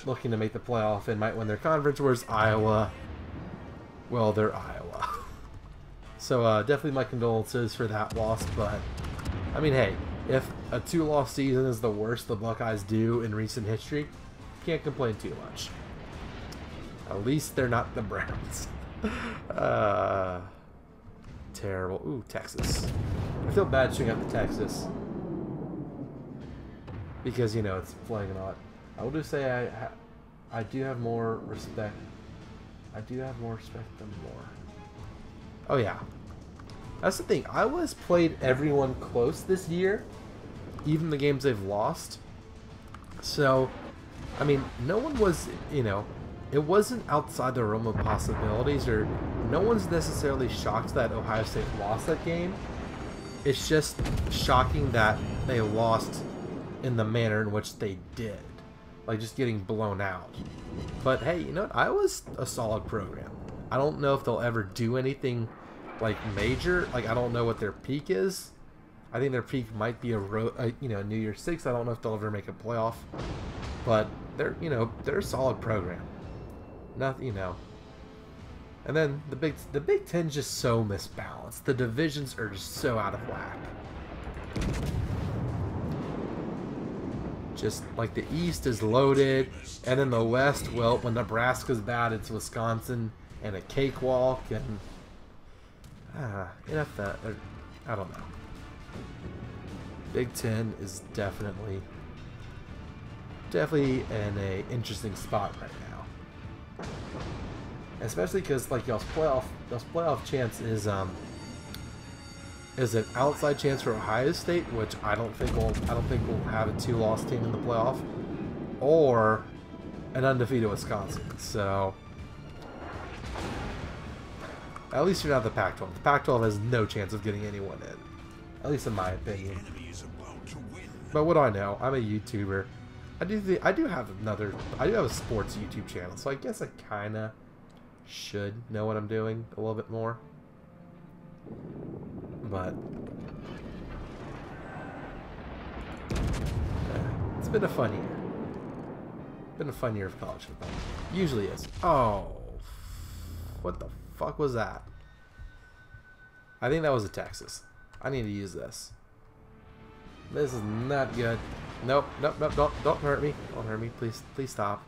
looking to make the playoff and might win their conference, whereas Iowa, well, they're Iowa. So definitely my condolences for that loss, but I mean, hey, if a 2-loss season is the worst the Buckeyes do in recent history, can't complain too much. At least they're not the Browns. Terrible. Ooh, Texas. I feel bad showing up to Texas. Because, you know, it's flying a lot. I will just say I do have more respect. I do have more respect than more. Oh, yeah. That's the thing. Iowa's played everyone close this year. Even the games they've lost. So, I mean, no one was, you know, it wasn't outside the realm of possibilities, or no one's necessarily shocked that Ohio State lost that game. It's just shocking that they lost in the manner in which they did. Like, just getting blown out. But, hey, you know what? Iowa's a solid program. I don't know if they'll ever do anything, like, major. Like, I don't know what their peak is. I think their peak might be you know, New Year's 6. I don't know if they'll ever make a playoff. But they're, you know, they're a solid program. Nothing, you know. And then the Big Ten's just so misbalanced. The divisions are just so out of whack. Just like the East is loaded, and then the West, well, when Nebraska's bad, it's Wisconsin and a cakewalk, and NFL, I don't know. Big Ten is definitely in a interesting spot right now, especially because like y'all's playoff chance is an outside chance for Ohio State, which I don't think we'll have a 2-loss team in the playoff, or an undefeated Wisconsin. So at least you're not the Pac-12. The Pac-12 has no chance of getting anyone in, at least in my opinion. But what do I know? I'm a YouTuber. I do have a sports YouTube channel, so I guess I kind of should know what I'm doing a little bit more. But it's been a fun year. Been a fun year of college football. Usually is. Oh, what the fuck was that? I think that was a Texas. I need to use this. This is not good. Nope, don't hurt me. Don't hurt me. Please stop.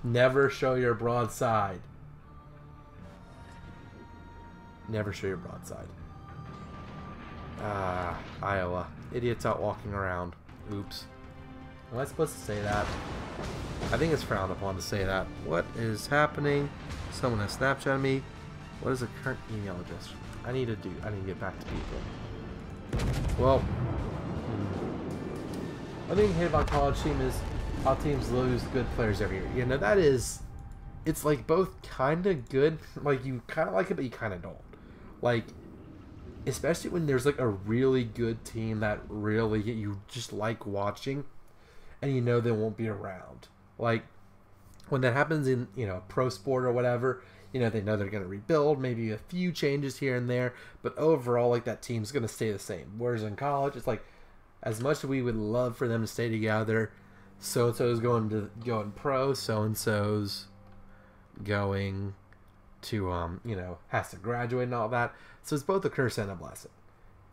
Never show your broadside. Never show your broadside. Iowa. Idiots out walking around. Oops. Am I supposed to say that? I think it's frowned upon to say that. What is happening? Someone has Snapchatted me. What is the current email address? I need to get back to people. Well, I think the hate about college team is how teams lose good players every year. You know, that is, it's like both kind of good, like you kind of like it, but you kind of don't. Like, especially when there's like a really good team that really you just like watching, and you know they won't be around. Like, when that happens in, you know, pro sport or whatever, you know, they know they're going to rebuild, maybe a few changes here and there, but overall, like, that team's going to stay the same. Whereas in college, it's like, as much as we would love for them to stay together, so-and-so's going pro, so-and-so's going to, you know, has to graduate and all that. So it's both a curse and a blessing.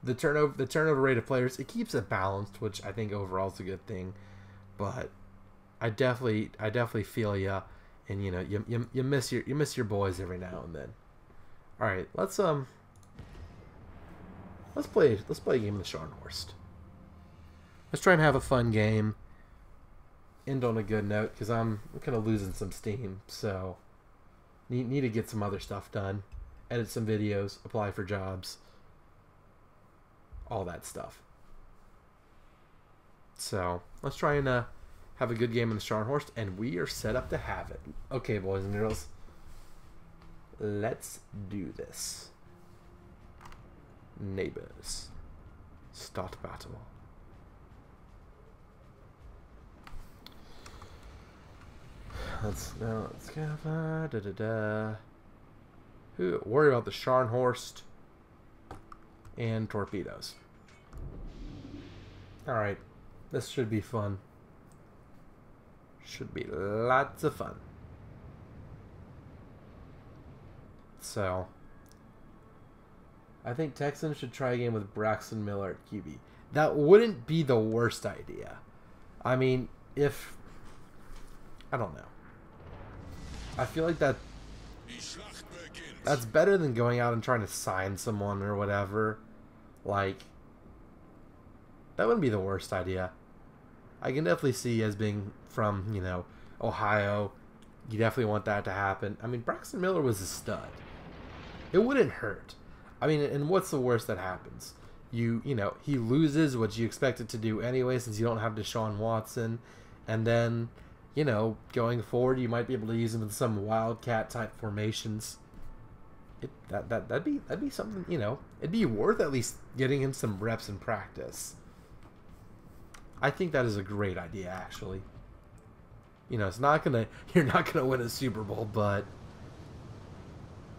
The turnover rate of players, it keeps it balanced, which I think overall is a good thing. But I definitely feel ya, and you know, you miss your boys every now and then. All right, let's play a game of the Scharnhorst. Let's try and have a fun game. End on a good note, because I'm kind of losing some steam, so need to get some other stuff done, edit some videos, apply for jobs, all that stuff. So let's try and have a good game in the Scharnhorst, and we are set up to have it. Okay, boys and girls, let's do this. Neighbors, start battle. Let's go. Who worry about the Scharnhorst? and torpedoes. Alright, this should be fun. Should be lots of fun. So, I think Texans should try again with Braxton Miller at QB. That wouldn't be the worst idea. I mean, if... I don't know. I feel like that's better than going out and trying to sign someone or whatever. Like, that wouldn't be the worst idea. I can definitely see as being from, you know, Ohio, you definitely want that to happen. I mean, Braxton Miller was a stud. It wouldn't hurt. I mean, and what's the worst that happens? You know, he loses what you expected to do anyway since you don't have Deshaun Watson. And then, you know, going forward, you might be able to use him in some Wildcat type formations. That'd be something, you know, it'd be worth at least getting him some reps in practice. I think that is a great idea, actually. You know, you're not gonna win a Super Bowl, but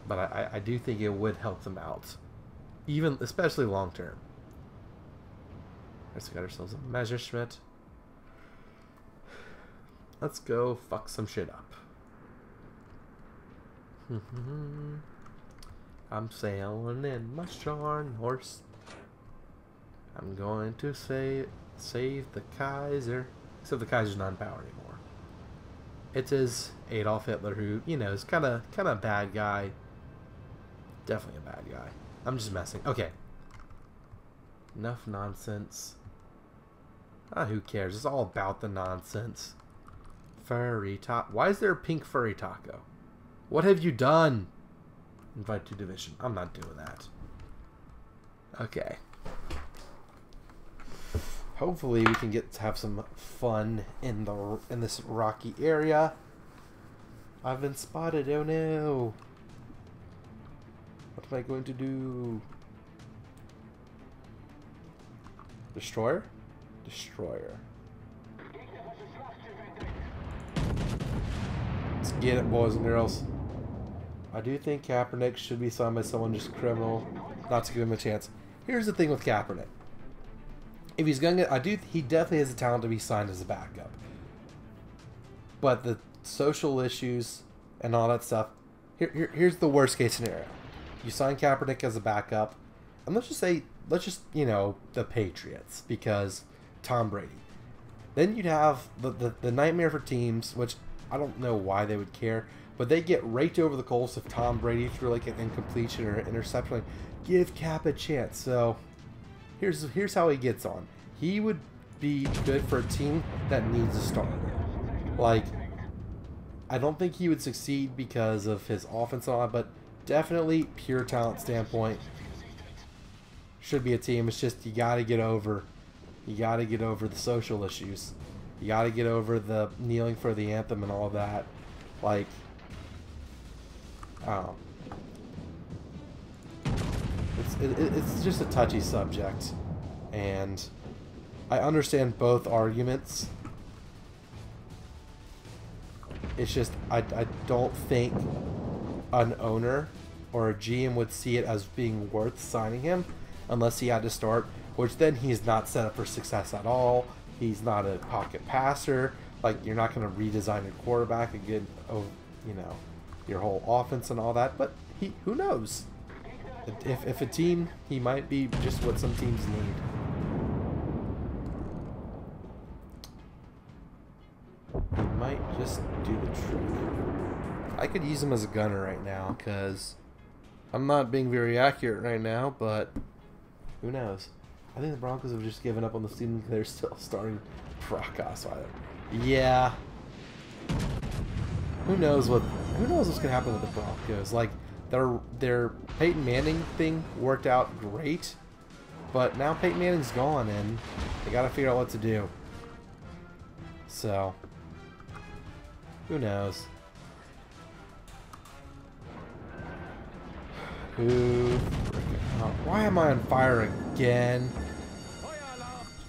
I do think it would help them out, especially long term. Alright, so we got ourselves a Messerschmitt. Let's go fuck some shit up. I'm sailing in my Scharn horse. I'm going to save the Kaiser. Except the Kaiser's not in power anymore. It is Adolf Hitler, who, you know, is kind of a bad guy. Definitely a bad guy. I'm just messing. Okay. Enough nonsense. Who cares? It's all about the nonsense. Furry taco. Why is there a pink furry taco? What have you done? Invite to division. I'm not doing that. Okay. Hopefully we can get to have some fun in this rocky area. I've been spotted. Oh no. What am I going to do? Destroyer? Destroyer. Let's get it, boys and girls. I do think Kaepernick should be signed by someone just criminal, not to give him a chance. Here's the thing with Kaepernick. If he's going to, he definitely has the talent to be signed as a backup. But the social issues and all that stuff, here's the worst case scenario. You sign Kaepernick as a backup, and let's just, you know, the Patriots, because Tom Brady. Then you'd have the nightmare for teams, which I don't know why they would care, but they get raked over the coals if Tom Brady threw like an incompletion or an interception. Like, give Cap a chance. So here's how he gets on. He would be good for a team that needs a starter. Like, I don't think he would succeed because of his offense and all that, but definitely pure talent standpoint should be a team. It's just you gotta get over the social issues. You gotta get over the kneeling for the anthem and all that. Like, it's just a touchy subject, and I understand both arguments. It's just I don't think an owner or a GM would see it as being worth signing him unless he had to start, which then he's not set up for success at all. He's not a pocket passer. Like, you're not going to redesign your quarterback again, you know, your whole offense and all that. But who knows? If a team, he might be just what some teams need. He might just do the trick. I could use him as a gunner right now because I'm not being very accurate right now, but who knows? I think the Broncos have just given up on the season. They're still starting Brock Osweiler. Yeah. Who knows what's gonna happen with the Broncos? Like, their Peyton Manning thing worked out great, but now Peyton Manning's gone and they gotta figure out what to do. So, who knows? Why am I on fire again?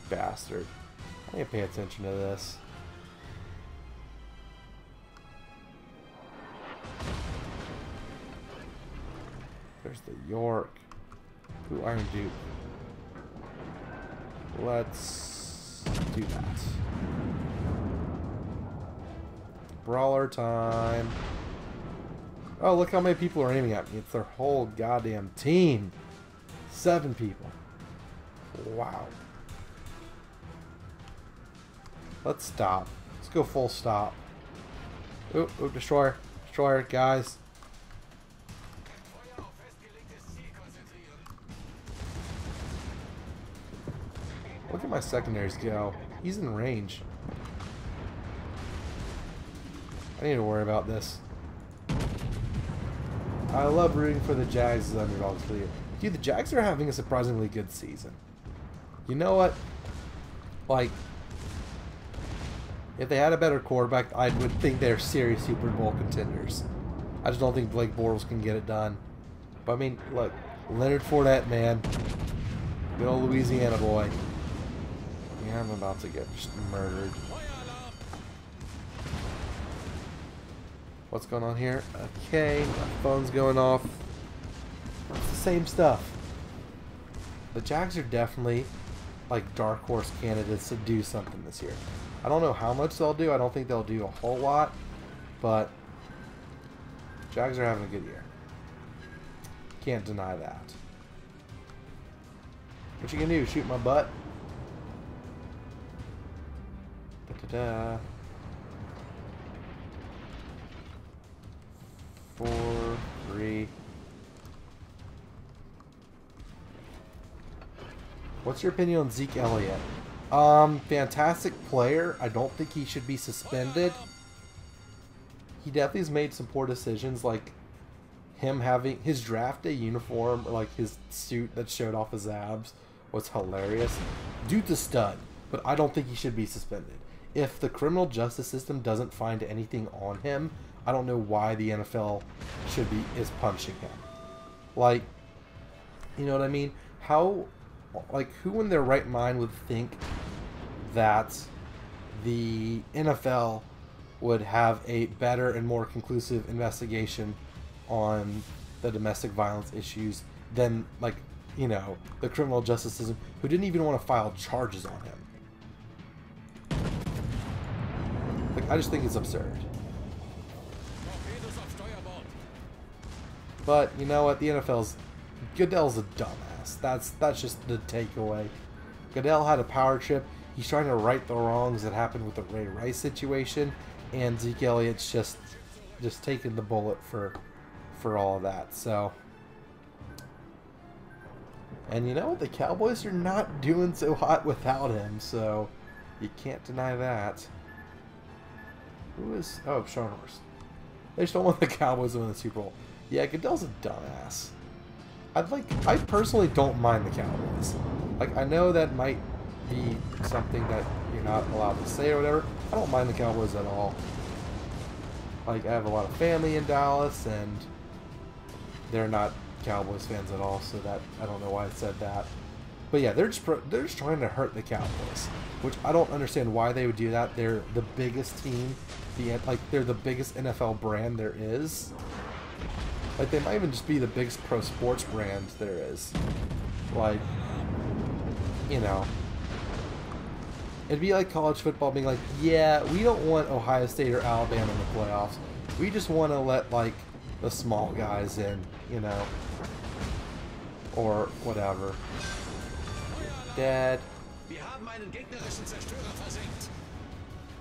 Bastard. I need to pay attention to this. There's the York. Ooh, Iron Duke. Let's do that. Brawler time. Oh, look how many people are aiming at me. It's their whole goddamn team. 7 people. Wow. Let's stop. Let's go full stop. Ooh, ooh, destroyer. Destroyer, guys. Look at my secondaries go. He's in range. I need to worry about this. I love rooting for the Jags as underdogs for you. Dude, the Jags are having a surprisingly good season. You know what? Like, if they had a better quarterback, I would think they're serious Super Bowl contenders. I just don't think Blake Bortles can get it done. But I mean, look, Leonard Fournette, man. Good old Louisiana boy. Yeah, I'm about to get just murdered. What's going on here? Okay, my phone's going off. It's the same stuff. The Jags are definitely like dark horse candidates to do something this year. I don't know how much they'll do. I don't think they'll do a whole lot, but Jags are having a good year. Can't deny that. What you gonna do? Shoot my butt? Da-da-da. 4, 3. What's your opinion on Zeke Elliott? Fantastic player. I don't think he should be suspended. He definitely has made some poor decisions, like him having his draft day uniform, or like his suit that showed off his abs, was hilarious. Dude's a stud, but I don't think he should be suspended. If the criminal justice system doesn't find anything on him, I don't know why the NFL is punishing him. Like, you know what I mean? How, like, who in their right mind would think that the NFL would have a better and more conclusive investigation on the domestic violence issues than, like, you know, the criminal justice system, who didn't even want to file charges on him? Like, I just think it's absurd. But you know what? The Goodell's a dumbass. That's just the takeaway. Goodell had a power trip. He's trying to right the wrongs that happened with the Ray Rice situation, and Zeke Elliott's just taking the bullet for all of that. So, and you know what? The Cowboys are not doing so hot without him, so you can't deny that. Who is? Oh, Sean Horst. They just don't want the Cowboys to win the Super Bowl. Yeah, Goodell's a dumbass. I personally don't mind the Cowboys. Like, I know that might be something that you're not allowed to say or whatever. I don't mind the Cowboys at all. Like, I have a lot of family in Dallas, and they're not Cowboys fans at all, so that I don't know why I said that. But yeah, they're just trying to hurt the Cowboys, which I don't understand why they would do that. They're the biggest team, they're the biggest NFL brand there is. Like, they might even just be the biggest pro sports brand there is. Like, you know, it'd be like college football being like, yeah, we don't want Ohio State or Alabama in the playoffs. We just want to let, like, the small guys in, you know, or whatever. Dead.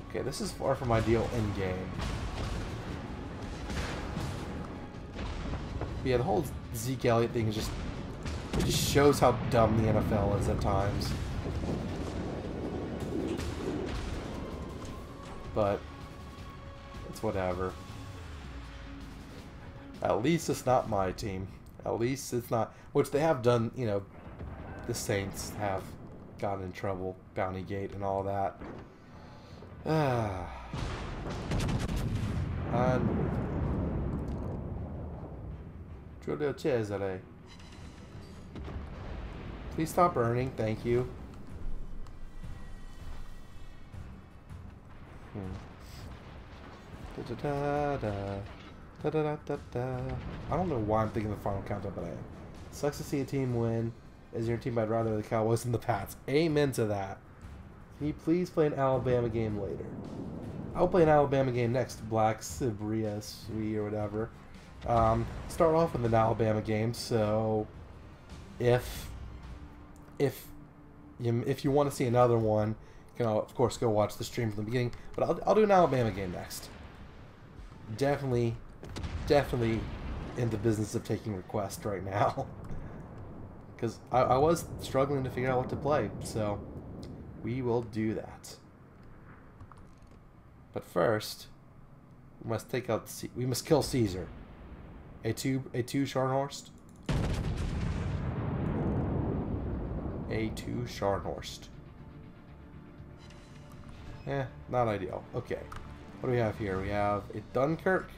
Okay, this is far from ideal in game. But yeah, the whole Zeke Elliott thing is just, it just shows how dumb the NFL is at times. But it's whatever. At least it's not my team. At least it's not, which they have done, you know, the Saints have gotten in trouble, Bountygate and all that. Unbelievable. Giulio Cesare. Please stop earning, thank you. I don't know why I'm thinking the final countdown, but I am. Sucks to see a team win. As your team, I'd rather the Cowboys than the Pats. Amen to that. Can you please play an Alabama game later? I'll play an Alabama game next. Black Sibria Sweet or whatever. Start off with an Alabama game. So if you want to see another one, you can of course go watch the stream from the beginning. But I'll do an Alabama game next. Definitely in the business of taking requests right now. Because I was struggling to figure out what to play, so we will do that. But first, we must we must kill Caesar. A2 Scharnhorst. A2 Scharnhorst. Not ideal. Okay. What do we have here? We have a Dunkirk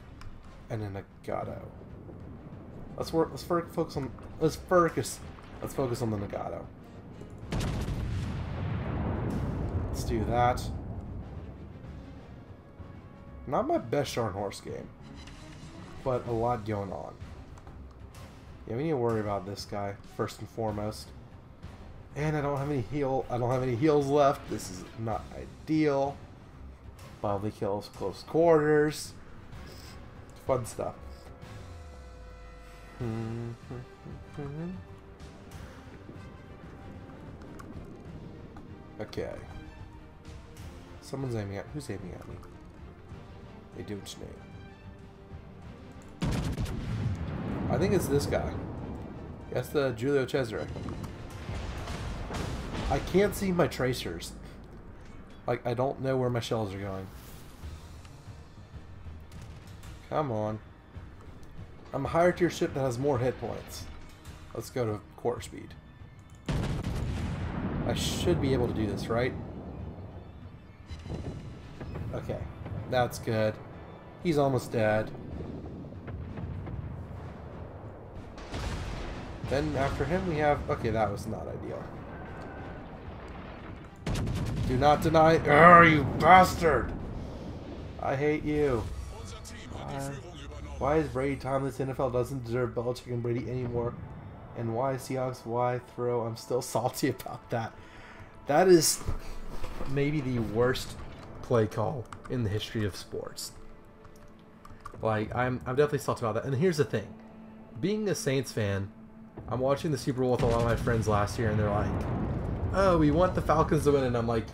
and an Nagato. Let's focus on the Nagato. Let's do that. Not my best Scharnhorst game, but a lot going on. Yeah, we need to worry about this guy first and foremost. And I don't have any heals left. This is not ideal. Probably kills close quarters. Fun stuff. Okay. Someone's aiming at. Who's aiming at me? A dude's name. I think it's this guy. That's the Julio Cesare. I can't see my tracers. Like, I don't know where my shells are going. Come on. I'm a higher tier ship that has more hit points. Let's go to quarter speed. I should be able to do this, right? Okay. That's good. He's almost dead. Then after him we have... Okay, that was not ideal. Do not deny... Oh, you bastard! I hate you. Why is Brady time this NFL doesn't deserve Belichick and Brady anymore? And why Seahawks? Why throw? I'm still salty about that. That is maybe the worst play call in the history of sports. Like, I'm definitely salty about that. And here's the thing. Being a Saints fan, I'm watching the Super Bowl with a lot of my friends last year, and they're like, oh, we want the Falcons to win. And I'm like,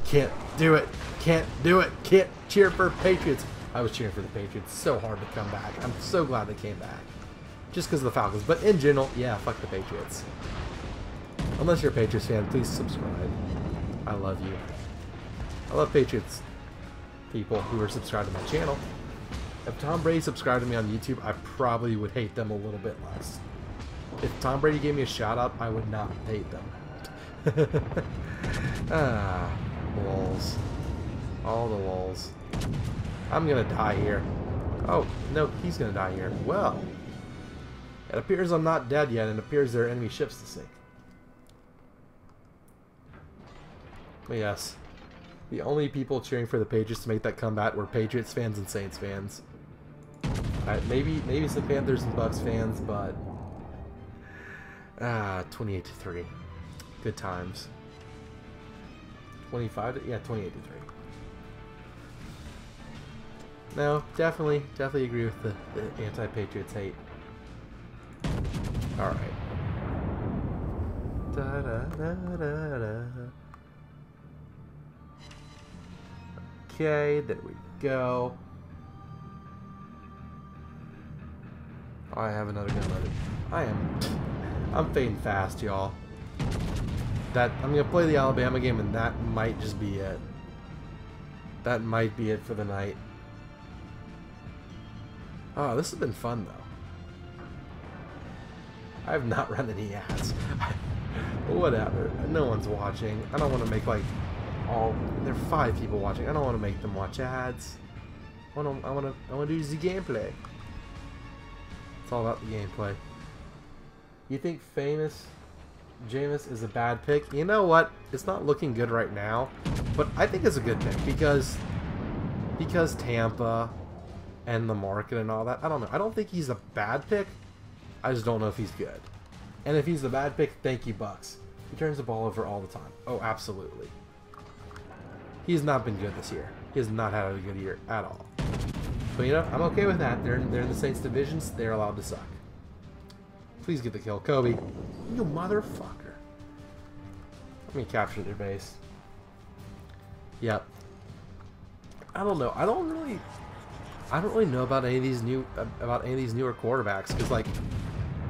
can't do it. Can't do it. Can't cheer for Patriots. I was cheering for the Patriots so hard to come back. I'm so glad they came back. Just because of the Falcons. But in general, yeah, fuck the Patriots. Unless you're a Patriots fan, please subscribe. I love you. I love Patriots people who are subscribed to my channel. If Tom Brady subscribed to me on YouTube, I probably would hate them a little bit less. If Tom Brady gave me a shout out, I would not hate them. Lulz. All the lulz. I'm gonna die here. Oh, no, he's gonna die here. Well, it appears I'm not dead yet, and it appears there are enemy ships to sink. But yes, the only people cheering for the Patriots to make that comeback were Patriots fans and Saints fans. Maybe some Panthers and Bucks fans, but 28-3. Good times. 25? Yeah, 28-3. No, definitely agree with the anti-Patriots hate. Alright. Okay, there we go. Oh, I have another gun loaded. I'm fading fast, y'all. I'm gonna play the Alabama game, and that might just be it. That might be it for the night. Oh, this has been fun, though. I have not run any ads. Whatever. No one's watching. I don't want to make, like, there are 5 people watching. I don't want to make them watch ads. I want to do the gameplay. It's all about the gameplay. You think famous Jameis is a bad pick? You know what? It's not looking good right now, but I think it's a good pick because Tampa and the market and all that. I don't know. I don't think he's a bad pick. I just don't know if he's good. And if he's the bad pick, thank you, Bucks. He turns the ball over all the time. Oh, absolutely. He has not been good this year. He has not had a good year at all. But you know, I'm okay with that. They're in the Saints divisions. They're allowed to suck. Please get the kill, Kobe. You motherfucker. Let me capture their base. Yep. I don't know. I don't really know about any of these newer quarterbacks, because like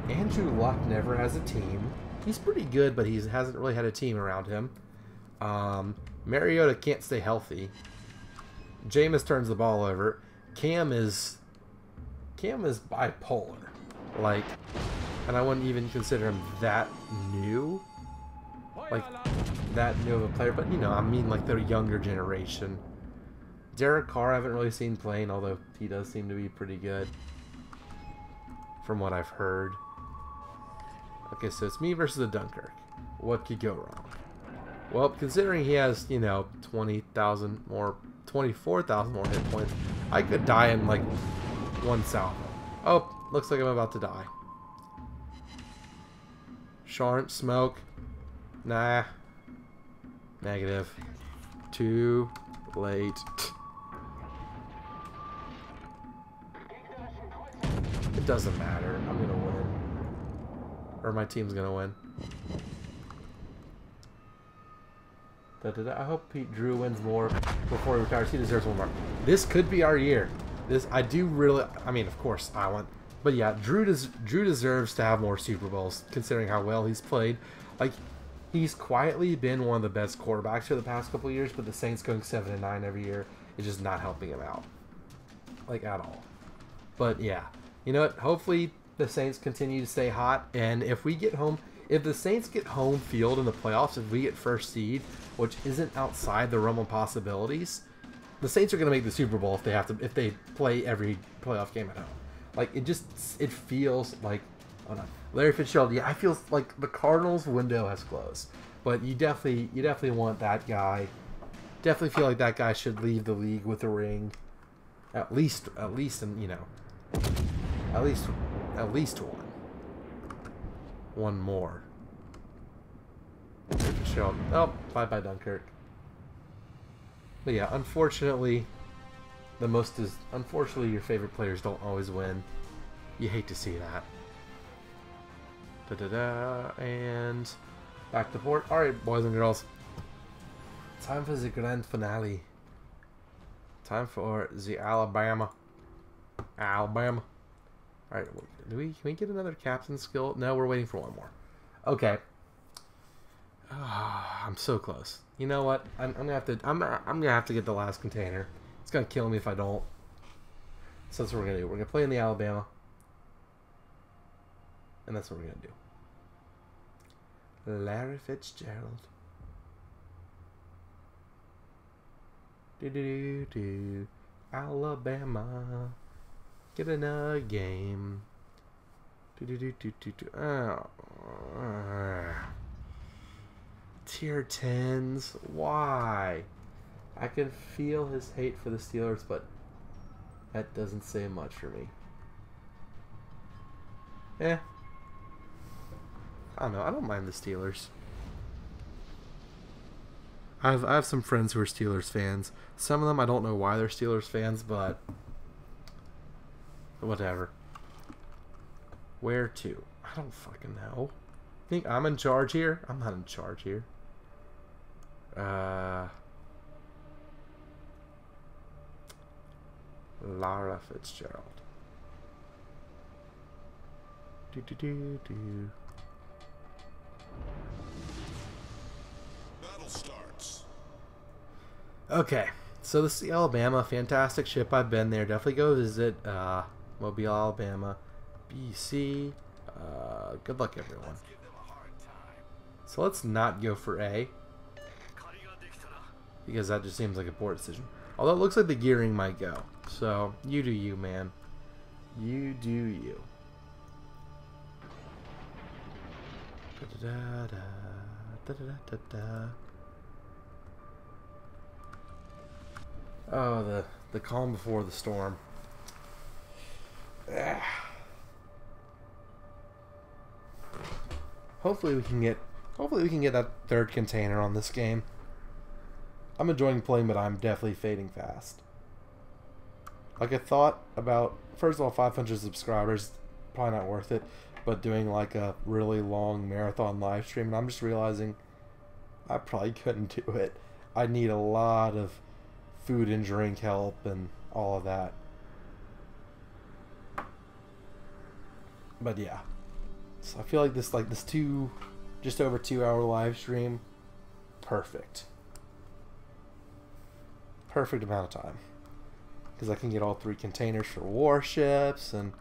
Andrew Luck never has a team. He's pretty good, but he hasn't really had a team around him. Mariota can't stay healthy. Jameis turns the ball over. Cam is bipolar. Like, and I wouldn't even consider him that new. Like, that new of a player. But, you know, I mean, like, the younger generation. Derek Carr I haven't really seen playing, although he does seem to be pretty good. From what I've heard. Okay, so it's me versus the Dunkirk. What could go wrong? Well, considering he has, you know, 20,000 more, 24,000 more hit points, I could die in, like, one salvo. Oh, looks like I'm about to die. Sharp smoke. Nah. Negative. Too late. It doesn't matter. I'm gonna win. Or my team's gonna win. I hope Pete Drew wins more before he retires. He deserves one more. This could be our year. I do really. I mean, of course, I want. But yeah, Drew deserves to have more Super Bowls, considering how well he's played. Like, he's quietly been one of the best quarterbacks for the past couple of years, but the Saints going 7-9 every year is just not helping him out, like, at all. But yeah, you know what? Hopefully the Saints continue to stay hot, and if the Saints get home field in the playoffs, if we get first seed, which isn't outside the realm of possibilities, the Saints are going to make the Super Bowl if they play every playoff game at home. Like, it feels like, oh no, Larry Fitzgerald. Yeah, I feel like the Cardinals' window has closed, but you definitely want that guy. Definitely feel like that guy should leave the league with a ring, at least, and you know, at least one more. Fitzgerald. Oh, bye Dunkirk. But yeah, unfortunately, unfortunately your favorite players don't always win. You hate to see that. And back to port. Alright, boys and girls. Time for the grand finale. Time for the Alabama. Alabama. Alright, can we get another captain skill? No, we're waiting for one more. Okay. I'm so close. You know what? I'm gonna have to get the last container. It's gonna kill me if I don't. So that's what we're gonna do. We're gonna play in the Alabama. And that's what we're gonna do. Larry Fitzgerald. Do Alabama. Get another game. Oh. Tier 10s. Why? I can feel his hate for the Steelers, but that doesn't say much for me. Eh. I don't know. I don't mind the Steelers. I have some friends who are Steelers fans. Some of them I don't know why they're Steelers fans, but whatever. Where to? I don't fucking know. Think I'm in charge here? I'm not in charge here. Lara Fitzgerald. Battle starts. Okay, so this is the Alabama. Fantastic ship. I've been there. Definitely go visit Mobile, Alabama. BC. Good luck, everyone. So let's not go for A, because that just seems like a poor decision. Although it looks like the gearing might go. So you do you, man. You do you. Oh, the calm before the storm. hopefully we can get that third container on this game. I'm enjoying playing, but I'm definitely fading fast. Like I thought about, first of all, 500 subscribers, probably not worth it, but doing like a really long marathon live stream, and I'm just realizing I probably couldn't do it. I need a lot of food and drink help and all of that. But yeah, so I feel like this just over 2 hour live stream, perfect amount of time, because I can get all 3 containers for warships and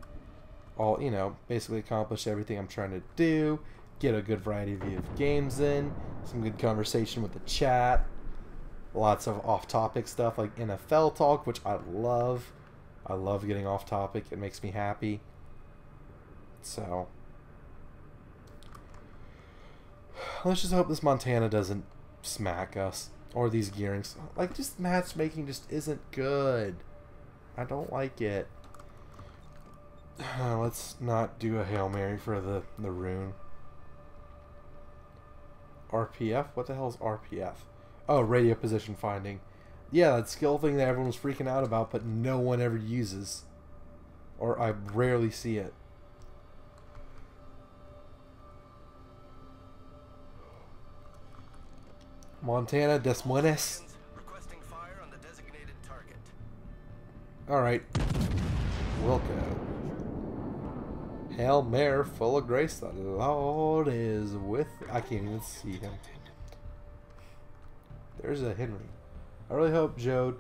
all, you know, basically accomplish everything I'm trying to do, get a good variety of games in, some good conversation with the chat, lots of off-topic stuff like NFL talk, which I love getting off topic. It makes me happy. So let's just hope this Montana doesn't smack us, or these gearings. Like, just matchmaking just isn't good. I don't like it. Let's not do a Hail Mary for the rune. RPF? What the hell is RPF? Oh, radio position finding. Yeah, that skill thing that everyone was freaking out about, but no one ever uses. Or I rarely see it. Montana, Des Moines. Requesting fire on the designated target. Alright. Wilco. Hail Mary, full of grace, the Lord is with... I can't even see him. There's a Henry. I really hope Jode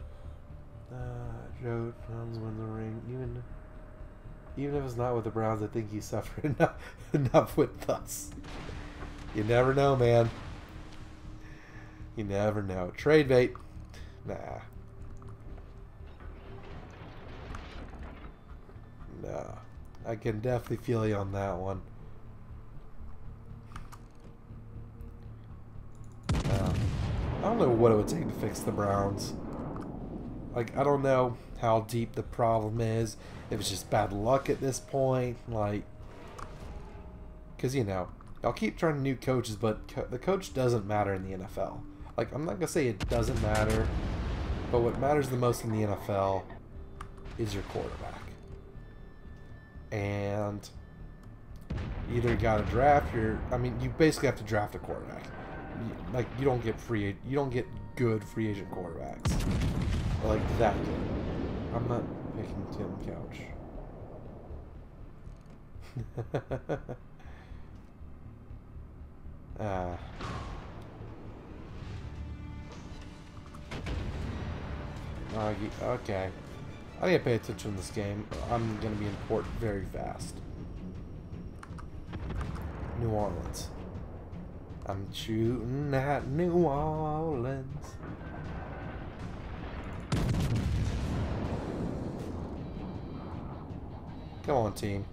wins the ring. Even if it's not with the Browns, I think he suffered enough with us. You never know, man. You never know. Trade bait. Nah. Nah. I can definitely feel you on that one. I don't know what it would take to fix the Browns. Like, I don't know how deep the problem is. If it's just bad luck at this point. Like, because, you know, I'll keep trying new coaches, but the coach doesn't matter in the NFL. Like, I'm not going to say it doesn't matter, but what matters the most in the NFL is your quarterback. And either you got to draft you basically have to draft a quarterback. Like, you don't get good free agent quarterbacks. Like that good. I'm not picking Tim Couch. Okay. I need to pay attention to this game. I'm going to be in port very fast. New Orleans. I'm shooting at New Orleans. Come on, team.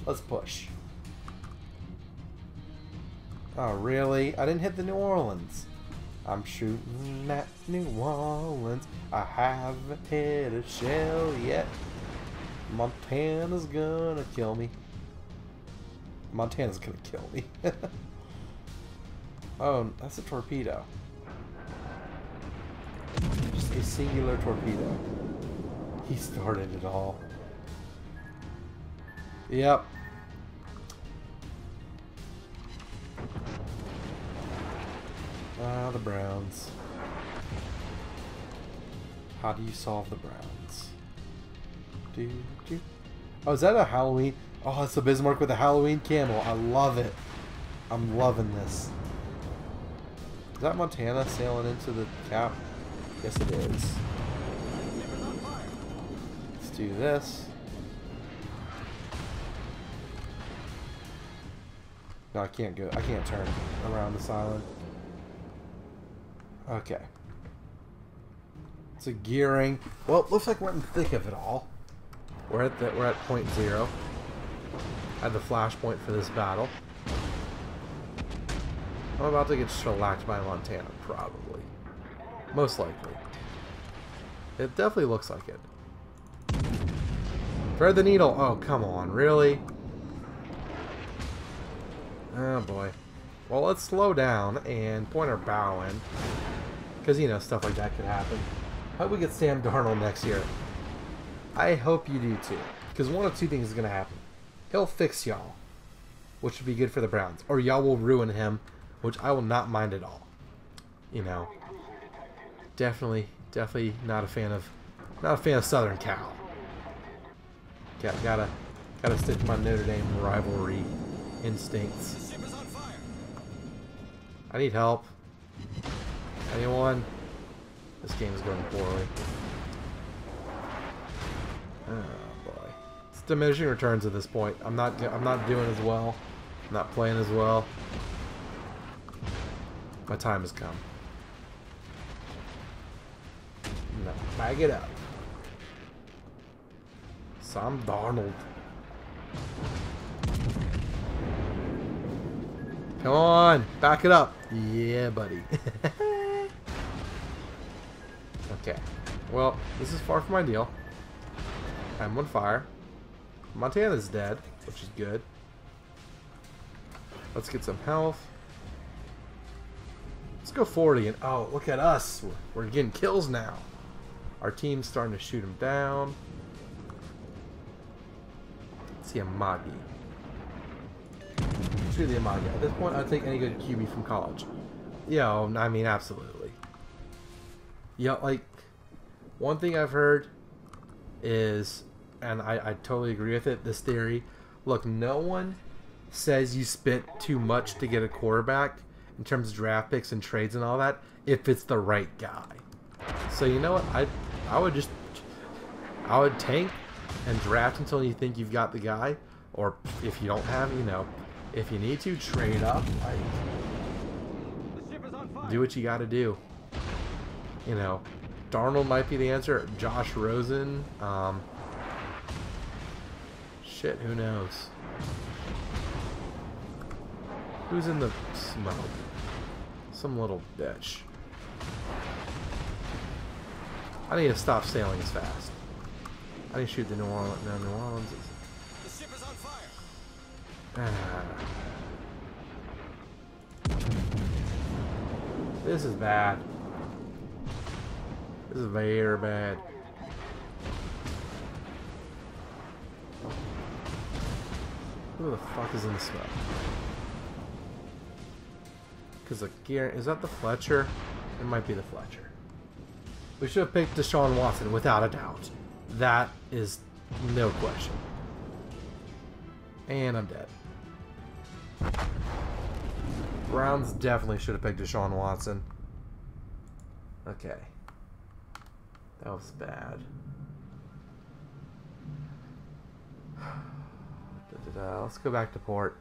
Let's push. Oh, really? I didn't hit the New Orleans. I'm shooting at New Orleans. I haven't hit a shell yet. Montana's gonna kill me. Montana's gonna kill me. Oh, that's a torpedo. Just a singular torpedo. He started it all. Yep. The Browns. How do you solve the Browns? Oh, is that a Halloween? Oh, it's a Bismarck with a Halloween camel. I love it. I'm loving this. Is that Montana sailing into the cap? Yes, it is. Let's do this. No, I can't go. I can't turn around this island. Okay. It's a gearing. Well, it looks like we're in the thick of it all. We're at point 0. At the flashpoint for this battle. I'm about to get shellacked by Montana, probably. Most likely. It definitely looks like it. Thread the needle. Oh, come on, really? Oh boy. Well, let's slow down and point our bow in. Because, you know, stuff like that could happen. I hope we get Sam Darnold next year. I hope you do too. Because one of two things is going to happen. He'll fix y'all, which would be good for the Browns. Or y'all will ruin him, which I will not mind at all. You know. Definitely not a fan of Southern Cal. Gotta stick to my Notre Dame rivalry instincts. The ship is on fire. I need help. Anyone? This game is going poorly. Oh boy, it's diminishing returns at this point. I'm not doing as well. I'm not playing as well. My time has come. No, bag it up. Sam Darnold. Come on, back it up. Yeah, buddy. Okay. Well, this is far from ideal. I'm on fire. Montana's dead, which is good. Let's get some health. Let's go forward again. Oh, look at us. We're getting kills now. Our team's starting to shoot him down. Let's see Amagi. Shoot the Amagi. At this point, I'd take any good QB from college. Yeah, I mean, absolutely. Yeah, like, one thing I've heard is, and I totally agree with it, this theory. Look, no one says you spent too much to get a quarterback in terms of draft picks and trades and all that if it's the right guy. So you know what? I would tank and draft until you think you've got the guy, or if you don't have, you know, if you need to trade up, like, The ship is on fire. do what you got to do. You know, Darnold might be the answer. Josh Rosen. Shit, who knows? Who's in the smoke? Some little bitch. I need to stop sailing as fast. I need to shoot the New Orleans. No, New Orleans is... The ship is on fire. This is bad. This is very bad. Who the fuck is in the smoke? Because is that the Fletcher? It might be the Fletcher. We should have picked Deshaun Watson without a doubt. That is no question. And I'm dead. Browns definitely should have picked Deshaun Watson. Okay. That was bad. Let's go back to port.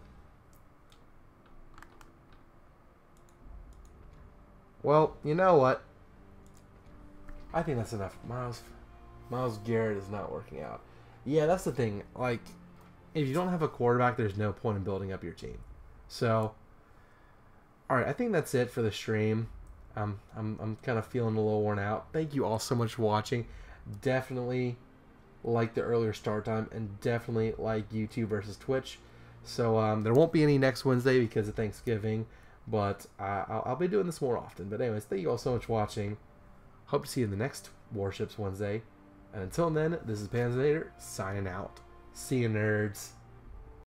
Well, you know what? I think that's enough. Myles Garrett is not working out. Yeah, that's the thing. Like, if you don't have a quarterback, there's no point in building up your team. So, all right, I think that's it for the stream. I'm kind of feeling a little worn out. Thank you all so much for watching. Definitely like the earlier start time, and definitely like YouTube versus Twitch. So there won't be any next Wednesday because of Thanksgiving, but I'll be doing this more often. But anyways, thank you all so much for watching. Hope to see you in the next Warships Wednesday. And until then, this is Panzernator signing out. See you, nerds.